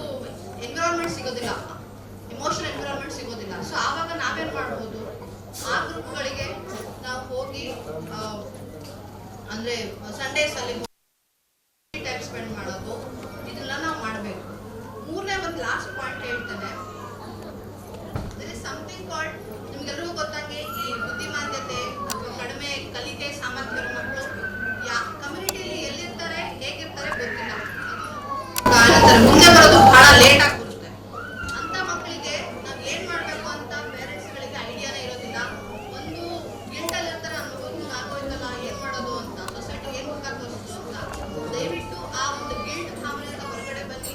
ಎನ್ವಿರಾನ್ಮೆಂಟ್ ಸಿಗೋದಿಲ್ಲ, ಇಮೋಷನಲ್ ಎನ್ವಿರಾನ್ಮೆಂಟ್ ಸಿಗೋದಿಲ್ಲ. ಸೊ ಆವಾಗ ನಾವೇನು ಮಾಡ್ಬೋದು, ಆ ಗ್ರೂಪ್ಗಳಿಗೆ ನಾವು ಹೋಗಿ ಅಂದರೆ ಸಂಡೇಸಲ್ಲಿ ಟೈಮ್ ಸ್ಪೆಂಡ್ ಮಾಡೋದು, ಇದೆಲ್ಲ ನಾವು ಮಾಡಬೇಕು. ಮೂರನೇ ಒಂದು ಲಾಸ್ಟ್ ಪಾಯಿಂಟ್ ಹೇಳ್ತೇನೆ. there is something called, ನಿಮ್ಗೆಲ್ಲರಿಗೂ ಗೊತ್ತಾಗಿ ಈ ಬುದ್ಧಿಮಾಂದ್ಯತೆ ಅಥವಾ ಕಡಿಮೆ ಕಲಿಕೆ ಸಾಮರ್ಥ್ಯ ಇರೋ ಮಕ್ಕಳು ಕಮ್ಯುನಿಟಿಯಲ್ಲಿ ಎಲ್ಲಿರ್ತಾರೆ, ಹೇಗಿರ್ತಾರೆ ಗೊತ್ತಿಲ್ಲ. ಮುಂದೆ ಬರೋದು ಬಹಳ ಲೇಟ್ ಆಗಿ ಬರುತ್ತೆ. ಅಂತ ಮಕ್ಕಳಿಗೆ ನಾವು ಏನ್ ಮಾಡ್ಬೇಕು ಅಂತ ಪೇರೆಂಟ್ಸ್ಗಳಿಗೆ ಐಡಿಯಾನೇ ಇರೋದಿಲ್ಲ. ಒಂದು ಗಿಲ್ಟಲ್ಲಿ ಇರ್ತಾರೆ, ಅನ್ಬೋದು ಆಗೋಯ್ತಲ್ಲ ಏನ್ ಮಾಡೋದು ಅಂತ, ಸೊಸೈಟಿ ಏನ್ ಬೇಕಾಗೋದು ಅಂತ. ದಯವಿಟ್ಟು ಆ ಒಂದು ಗಿಲ್ಟ್ ಭಾವನೆಯಿಂದ ಹೊರಗಡೆ ಬನ್ನಿ.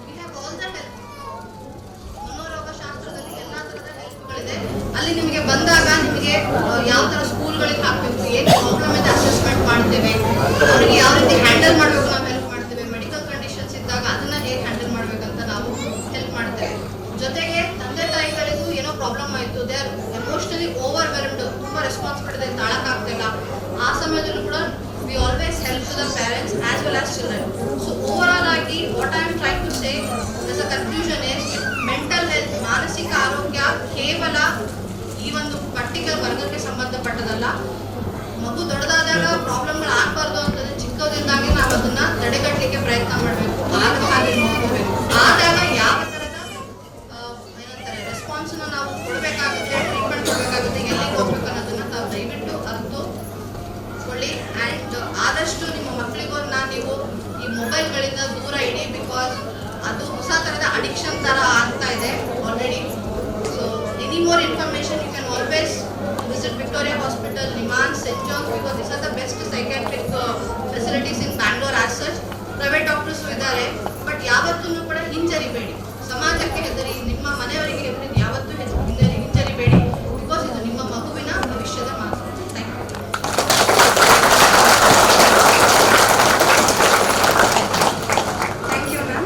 We have all the help. ಮನೋರೋಗಶಾಸ್ತ್ರದಲ್ಲಿ ಎಲ್ಲಾ ತರದ ಹೆಲ್ಪ್ಗಳಿದೆ. ಅಲ್ಲಿ ನಿಮಗೆ ಬಂದಾಗ ನಿಮಗೆ ಯಾವ ತರ ಸ್ಕೂಲ್ಗಳಿಗೆ ಹಾಕ್ಬೇಕು, ಏನು ಪ್ರಾಬ್ಲಮ್ ಇದೆ ಅಸೆಸ್ಮೆಂಟ್ ಮಾಡ್ತೇವೆ, ಅವ್ರಿಗೆ ಯಾವ ರೀತಿ ಹ್ಯಾಂಡಲ್ ಮಾಡಬೇಕು ನಾವು ಹೆಲ್ಪ್ ಮಾಡ್ತೇವೆ. ಮೆಡಿಕಲ್ ಕಂಡೀಷನ್ಸ್ ಇದ್ದಾಗ ಅದನ್ನ ಹೇಗೆ ಹ್ಯಾಂಡಲ್ ಮಾಡ್ಬೇಕಂತ ನಾವು ಹೆಲ್ಪ್ ಮಾಡ್ತೇವೆ. ಜೊತೆಗೆ ತಂದೆ ತಾಯಿಗಳಿಗೂ ಏನೋ ಪ್ರಾಬ್ಲಮ್ ಆಯಿತು, ದೇ ಆರ್ ಎಮೋಷನಲಿ ಓವರ್ವೆಲ್ಮ್ಡ್, ತುಂಬ ರೆಸ್ಪಾನ್ಸಿಬಿಲಿಟಿ ತಾಳಕ್ಕಾಗ್ತಿಲ್ಲ. ಆ ಸಮಯದಲ್ಲೂ ಕೂಡ we always help to the parents as well as children. So over all ಆಗಿ what I am trying to say as a conclusion is, mental health, ಮಾನಸಿಕ ಆರೋಗ್ಯ ಕೇವಲ ಈ ಒಂದು ಪರ್ಟಿಕ್ಯುಲರ್ ವರ್ಗಕ್ಕೆ ಸಂಬಂಧಪಟ್ಟದಲ್ಲ. ಮಗು ದೊಡ್ಡದಾದಾಗ ಪ್ರಾಬ್ಲಮ್ಗಳು ಆಗಬಾರ್ದು ಅಂತಂದ್ರೆ ಚಿಕ್ಕದಿಂದಾಗಿ ನಾವು ಅದನ್ನ ತಡೆಗಟ್ಟಲಿಕ್ಕೆ ಪ್ರಯತ್ನ ಮಾಡಬೇಕು, ಹಾಗೆ ನೋಡ್ಕೋಬೇಕು. ಆದಾಗ ಯಾವ ಥರದ ಏನಂತಾರೆ ರೆಸ್ಪಾನ್ಸ್ನ ನಾವು ಕೊಡಬೇಕಾಗುತ್ತೆ, ಟ್ರೀಟ್ಮೆಂಟ್ ಕೊಡಬೇಕಾಗುತ್ತೆ, ಎಲ್ಲಿಗೆ ಹೋಗ್ಬೇಕು ಅನ್ನೋದನ್ನ ತಾವು ದಯವಿಟ್ಟು ಅರ್ಥಕೊಳ್ಳಿ. ಆ್ಯಂಡ್ ಆದಷ್ಟು ನಿಮ್ಮ ಮಕ್ಕಳಿಗೋನ್ನ ನೀವು ಈ ಮೊಬೈಲ್ಗಳಿಂದ ದೂರ ಇಡಿ. ಬಿಕಾಸ್ ಅದು ಹೊಸ ಥರದ ಅಡಿಕ್ಷನ್ ಥರ ಆಗ್ತಾ ಇದೆ already. So any more information you can always visit Victoria Hospital, Nimans, St. John's, because these are the best psychiatric facilities in Bangalore as such. Private doctors ಇದ್ದಾರೆ. ಬಟ್ ಯಾವತ್ತೂ ಕೂಡ ಹಿಂಜರಿಬೇಡಿ, ಸಮಾಜಕ್ಕೆ ಹೆದರಿ, ನಿಮ್ಮ ಮನೆಯವರಿಗೆ ಹೆದರಿ ಯಾವತ್ತೂ ಹಿಂಜರಿಬೇಡಿ. ಬಿಕಾಸ್ ಇದು ನಿಮ್ಮ ಮಗುವಿನ ಭವಿಷ್ಯದ ಮಾತು. Thank you, ma'am,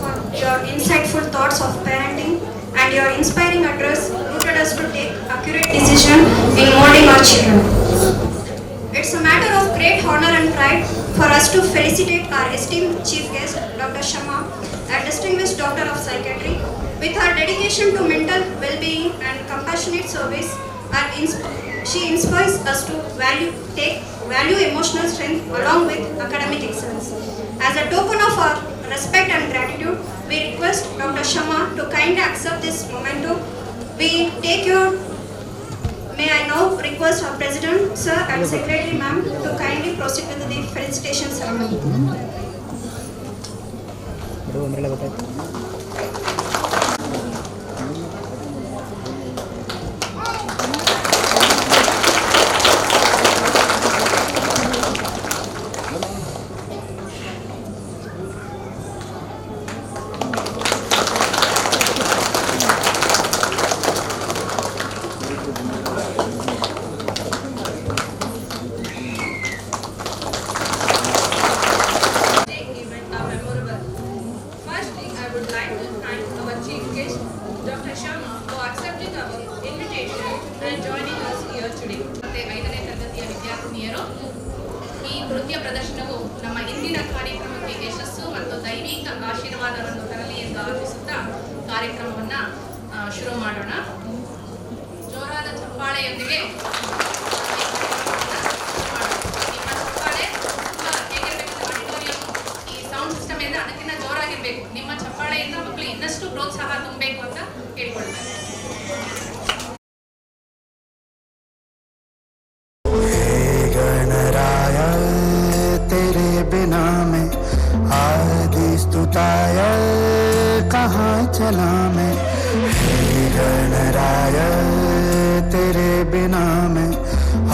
for your insightful thoughts of parenting and your inspiring address rooted us to take accurate decision in molding our children. It's a matter of great honor and pride for us to felicitate our esteemed chief guest, Dr. Shama, a distinguished doctor of psychiatry. With her dedication to mental well-being and compassionate service, she inspires us to value emotional strength along with academic excellence. As a token of our respect and gratitude, we request Dr. Shama to kindly accept this memento. May I now request our President, Sir, and Secretary, Ma'am, to kindly proceed with the felicitation ceremony. ಪ್ರದರ್ಶನವು ನಮ್ಮ ಇಂದಿನ ಕಾರ್ಯಕ್ರಮಕ್ಕೆ ಯಶಸ್ಸು ಮತ್ತು ದೈವಿಕ ಆಶೀರ್ವಾದವನ್ನು ತರಲಿ ಎಂದು ಆಶಿಸುತ್ತಾ ಕಾರ್ಯಕ್ರಮವನ್ನು ಶುರು ಮಾಡೋಣ. ಜೋರಾದ ಚಪ್ಪಾಳೆಯೊಂದಿಗೆ ಈ ಸೌಂಡ್ ಸಿಸ್ಟಮ್ ಇಂದ ಅದಕ್ಕಿಂತ ಜೋರಾಗಿರ್ಬೇಕು. ನಿಮ್ಮ ಚಪ್ಪಾಳೆಯಿಂದ ಮಕ್ಕಳು ಇನ್ನಷ್ಟು ಪ್ರೋತ್ಸಾಹ ತುಂಬಬೇಕು ಅಂತ ಕೇಳ್ಕೊಳ್ತಾರೆ. स्तुताय कहाँ चला मैं, हे गणराय तेरे बिना मैं,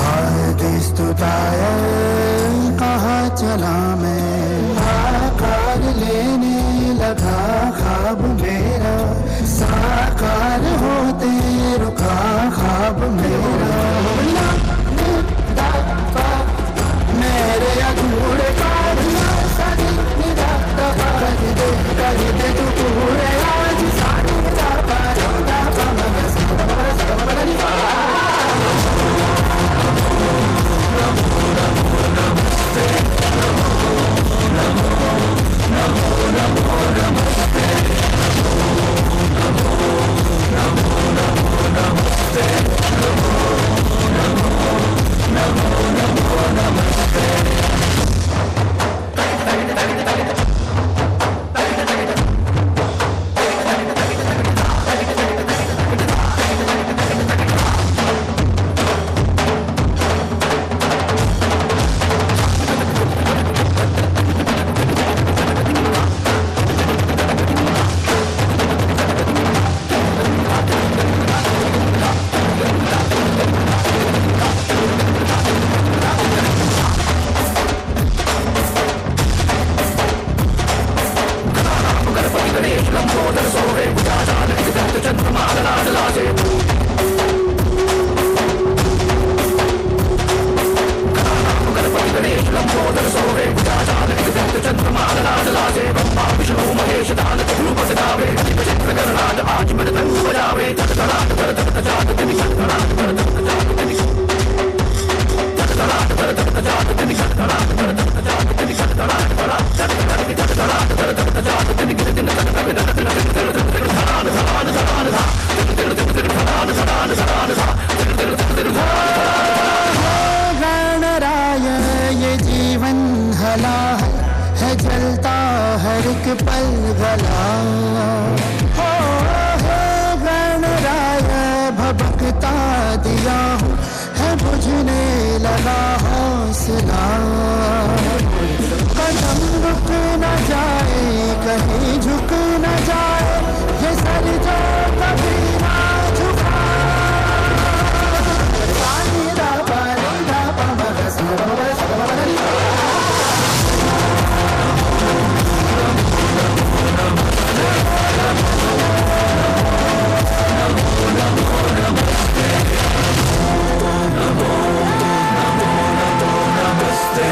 आदि स्तुताय कहाँ चला मैं. आकार लेने लगा ख्वाब मेरा, साकार होते रुका ख्वाब मेरा. मेरे अधूरे जलता हर एक पल गला हो, हे गणराय भबकता दिया हूँ, है बुझने लगा हौसला. कदम रुक न जाए, कहीं झुक न जाए, ये सर जो कभी ना झुका. Namaste.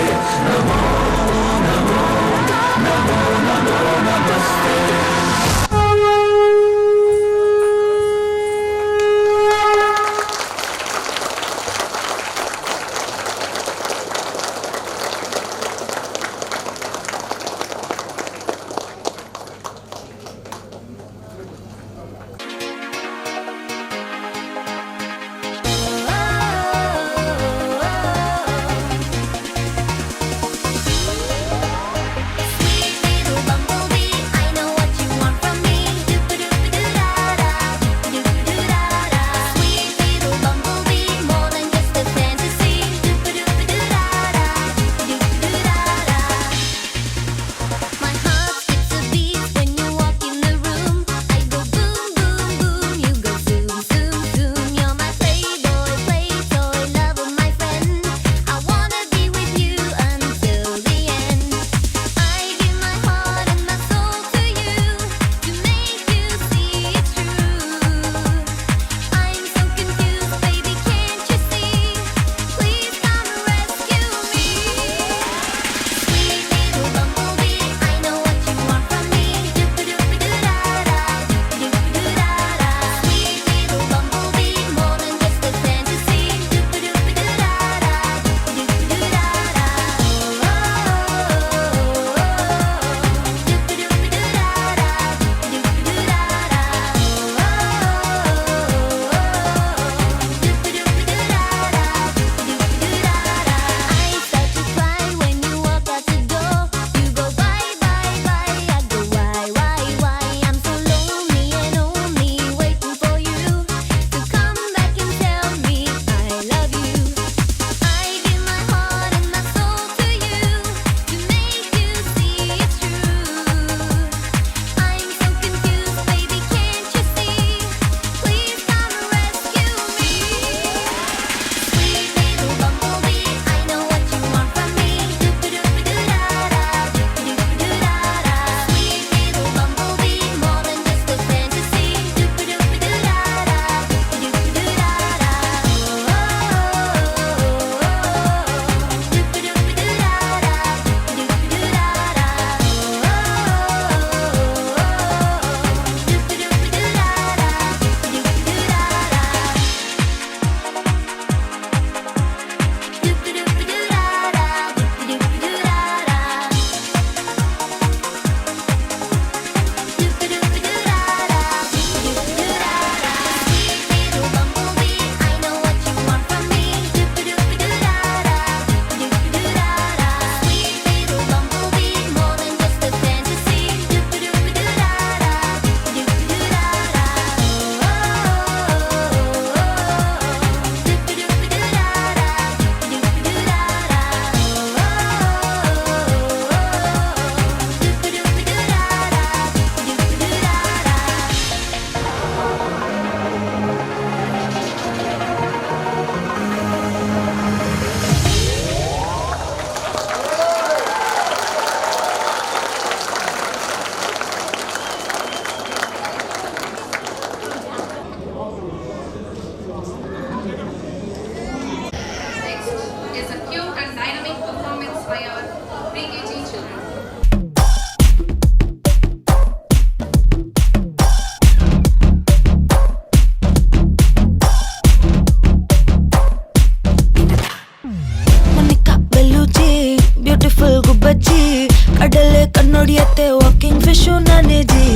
ನೋಡಿಯತ್ತೆ ವಾಕಿಂಗ್ ಫಿಶು ನಾನೇ ಜಿ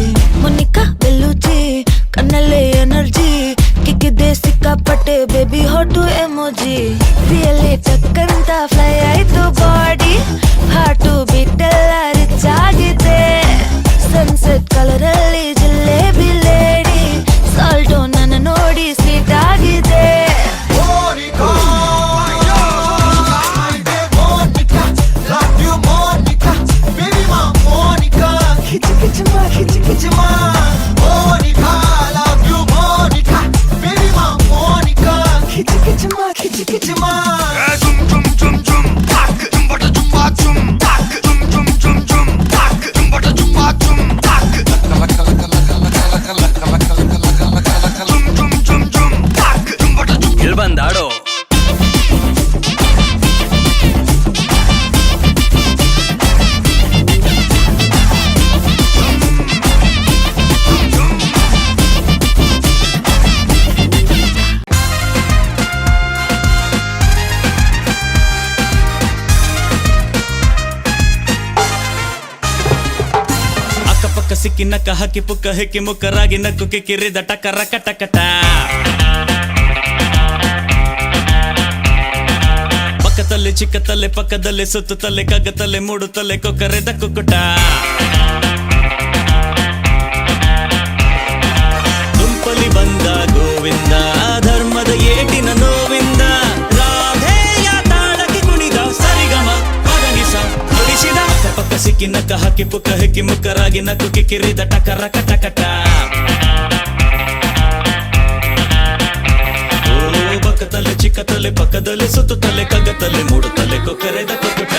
ಮೊನಿಕಾ ಬೆಲ್ಲುಚಿ ಕಣ್ಣಲ್ಲೇ ಎನರ್ಜಿ ಕಿಕ್ಕಿದ್ದೆ ಸಿಕ್ಕಾಪಟ್ಟೆ ಬೇಬಿ ಹಾಟು ಎಮೋಜಿ ರಿಯಲಿ ಟಕ್ಕಂತ ಫ್ಲೈ ಆಯ್ತು ಬಾಡಿ ಹಾಟು ಬಿಟ್ಟೆಲ್ಲ ರಿಚ್ ಆಗಿದೆ ಸನ್ಸೆಟ್ ಕಲರಲ್ಲಿ ಜಿಲೇಬಿ ಲೇಡಿ ಸಾಲ್ಟು ನನ್ನ ನೋಡಿ ಸ್ವೀಟ್ ಆಗಿದೆ Monica, Monica, love you Monica, baby ma Monica, khichi khichi ma, Monica, love you Monica, baby ma Monica, khichi khichi ma. Zum zum zum zum, tak zum bata zum ba zum, tak zum zum zum zum, tak zum bata zum ba zum, tak. Kala kala kala kala kala kala kala kala kala kala kala zum zum zum zum, tak zum bata zum. Il bandado. ಅಕ್ಕಪಕ್ಕ ಸಿಕ್ಕಿ ನಕ್ಕ ಹಕ್ಕಿ ಪುಕ್ಕ ಹೆಕ್ಕಿ ಮುಕ್ಕರಾಗಿ ನಕ್ಕು ಕಿಕ್ಕಿರಿದ ಟಕರ ಕಟಕಟ ಪಕ್ಕದಲ್ಲಿ ಚಿಕ್ಕತಲ್ಲೆ ಪಕ್ಕದಲ್ಲಿ ಸುತ್ತುತ್ತಲೆ ಕಗ್ಗತಲ್ಲೆ ಮೂಡುತ್ತಲೆ ಕೊಕ್ಕರೆದ ಕುಕ್ಕುಟ ದುಂಪಲಿ ಬಂದ ಗೋವಿಂದ ಧರ್ಮದ ಏಟಿನ ನೋವಿಂದ ರಾಧೆಯ ತಾಳಕ್ಕೆ ಕುಣಿದ ಸರಿಗಮ ಮಗನಿಸ ನುಡಿಸಿದ ಅಕ್ಕಪಕ್ಕ ಸಿಕ್ಕಿ ನಕ್ಕ ಹಕ್ಕಿ ಪುಕ್ಕ ಹೆಕ್ಕಿ ಮುಕ್ಕರಾಗಿ ನಕ್ಕು ಕಿಕ್ಕಿರಿದ ಟಕರ ಕಟಕಟ ಪಕ್ಕದಲ್ಲೇ ಚಿಕ್ಕತಲೆ ಪಕ್ಕದಲ್ಲಿ ಸುತ್ತುತ್ತಲೆ ಕಗ್ಗತಲೆ ಮೂಡುತ್ತಲೆ ಕೊಕ್ಕರೆದ ಕುಕ್ಕುಟ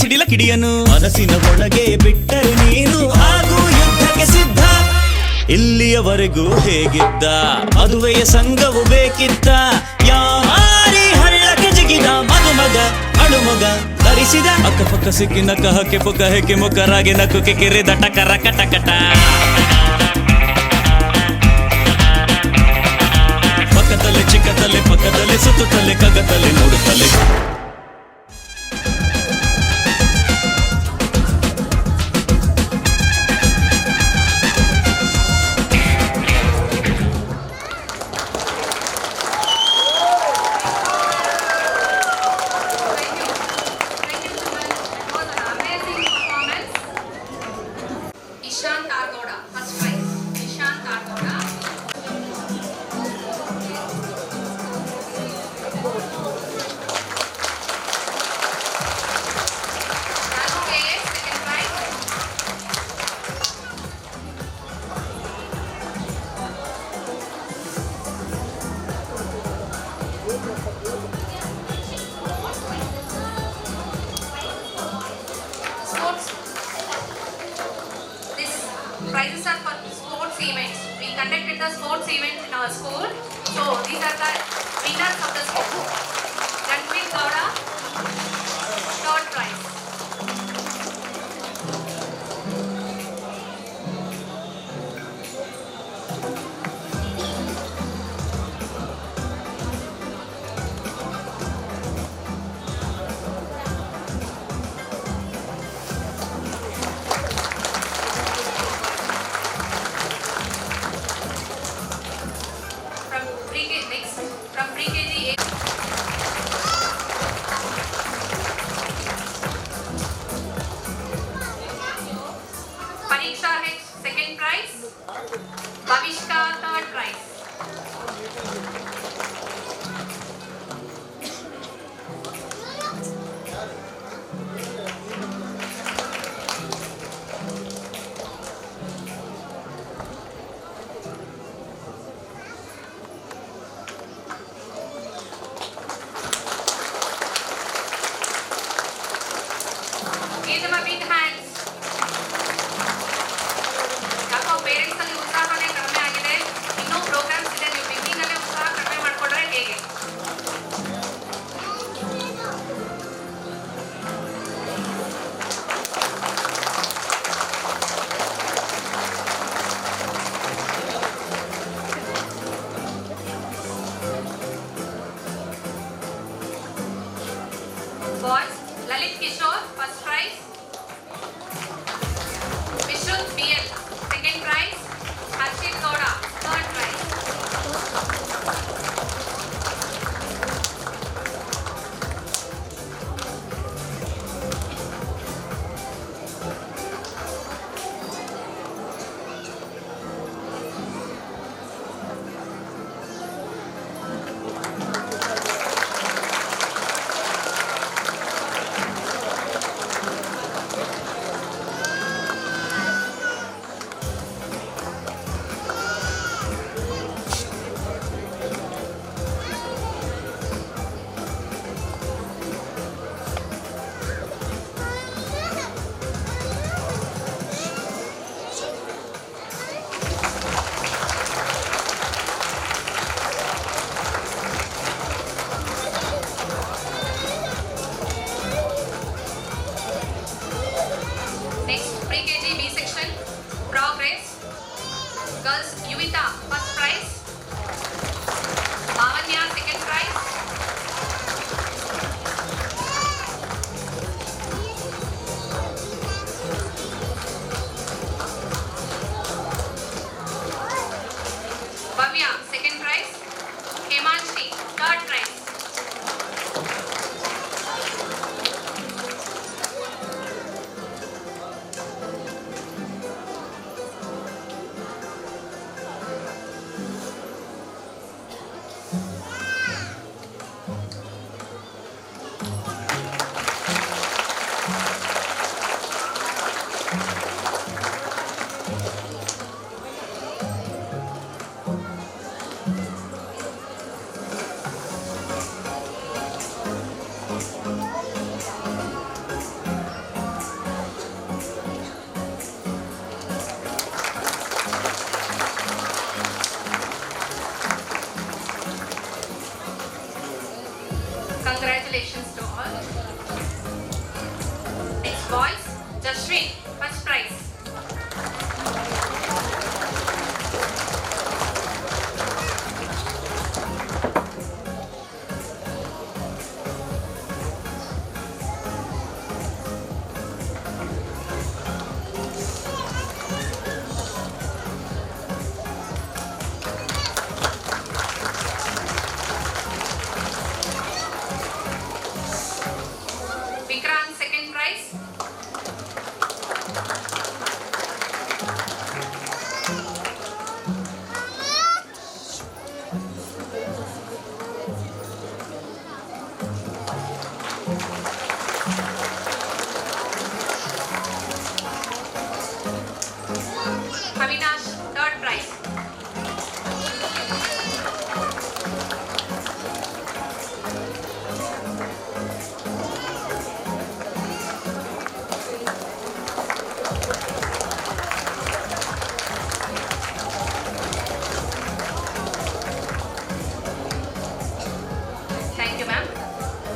ಸಿಡಿಲ ಕಿಡಿಯನು ಮನಸ್ಸಿನ ಒಳಗೆ ಬಿಟ್ಟರೆ ನೀನು ಹಾಗೂ ಯುದ್ಧಕ್ಕೆ ಸಿದ್ಧ ಇಲ್ಲಿಯವರೆಗೂ ಹೇಗಿದ್ದ ಮದುವೆಯ ಸಂಘವು ಬೇಕಿದ್ದ ಯಾರಿ ಹಳ್ಳಕ್ಕೆ ಜಿಗಿದ ಮದುಮಗ ಅಳುಮಗ ಧರಿಸಿದ ಅಕ್ಕಪಕ್ಕ ಸಿಕ್ಕಿ ನಕ್ಕ ಹಕ್ಕೆ ಪುಕ್ಕ ಹೆಕ್ಕಿ ಮುಕ್ಕರಾಗಿ ನಕ್ಕು ಕಿಕ್ಕಿರಿದ ಟಕರ ಕಟಕಟ ಪಕ್ಕದಲ್ಲಿ ಚಿಕ್ಕತಲೆ ಪಕ್ಕದಲ್ಲಿ ಸುತ್ತುತ್ತಲೆ ಕಗ್ಗತಲೆ ನೋಡುತ್ತಲೆ Prizes are for sports events. We conducted the sports events in our school. So these are the winners of the school. Ranveer Gowda, third prize. From pre-KG Bhavishka, third prize. Give them a big hands. ಯಾಕೋ parents ಅಲ್ಲಿ ಉತ್ಸಾಹನೇ ಕಡಿಮೆ ಆಗಿದೆ. ಇನ್ನೂ programmes ಇದೆ, ನೀವು beginning ಅಲ್ಲೇ ಉತ್ಸಾಹ ಕಡಿಮೆ ಮಾಡ್ಕೊಂಡ್ರೆ ಹೇಗೆ? Boys, Lalit Kishore, first prize. Vishuddh BL, second prize. Harshit Gowda, third prize. Next, pre-KG B section, progress. Girls, Yuvita, first prize. Lavanya, second prize. Bhavya, second prize. Hemanshi, third prize. Congratulations to all. Next, boys, Jaswin, first prize.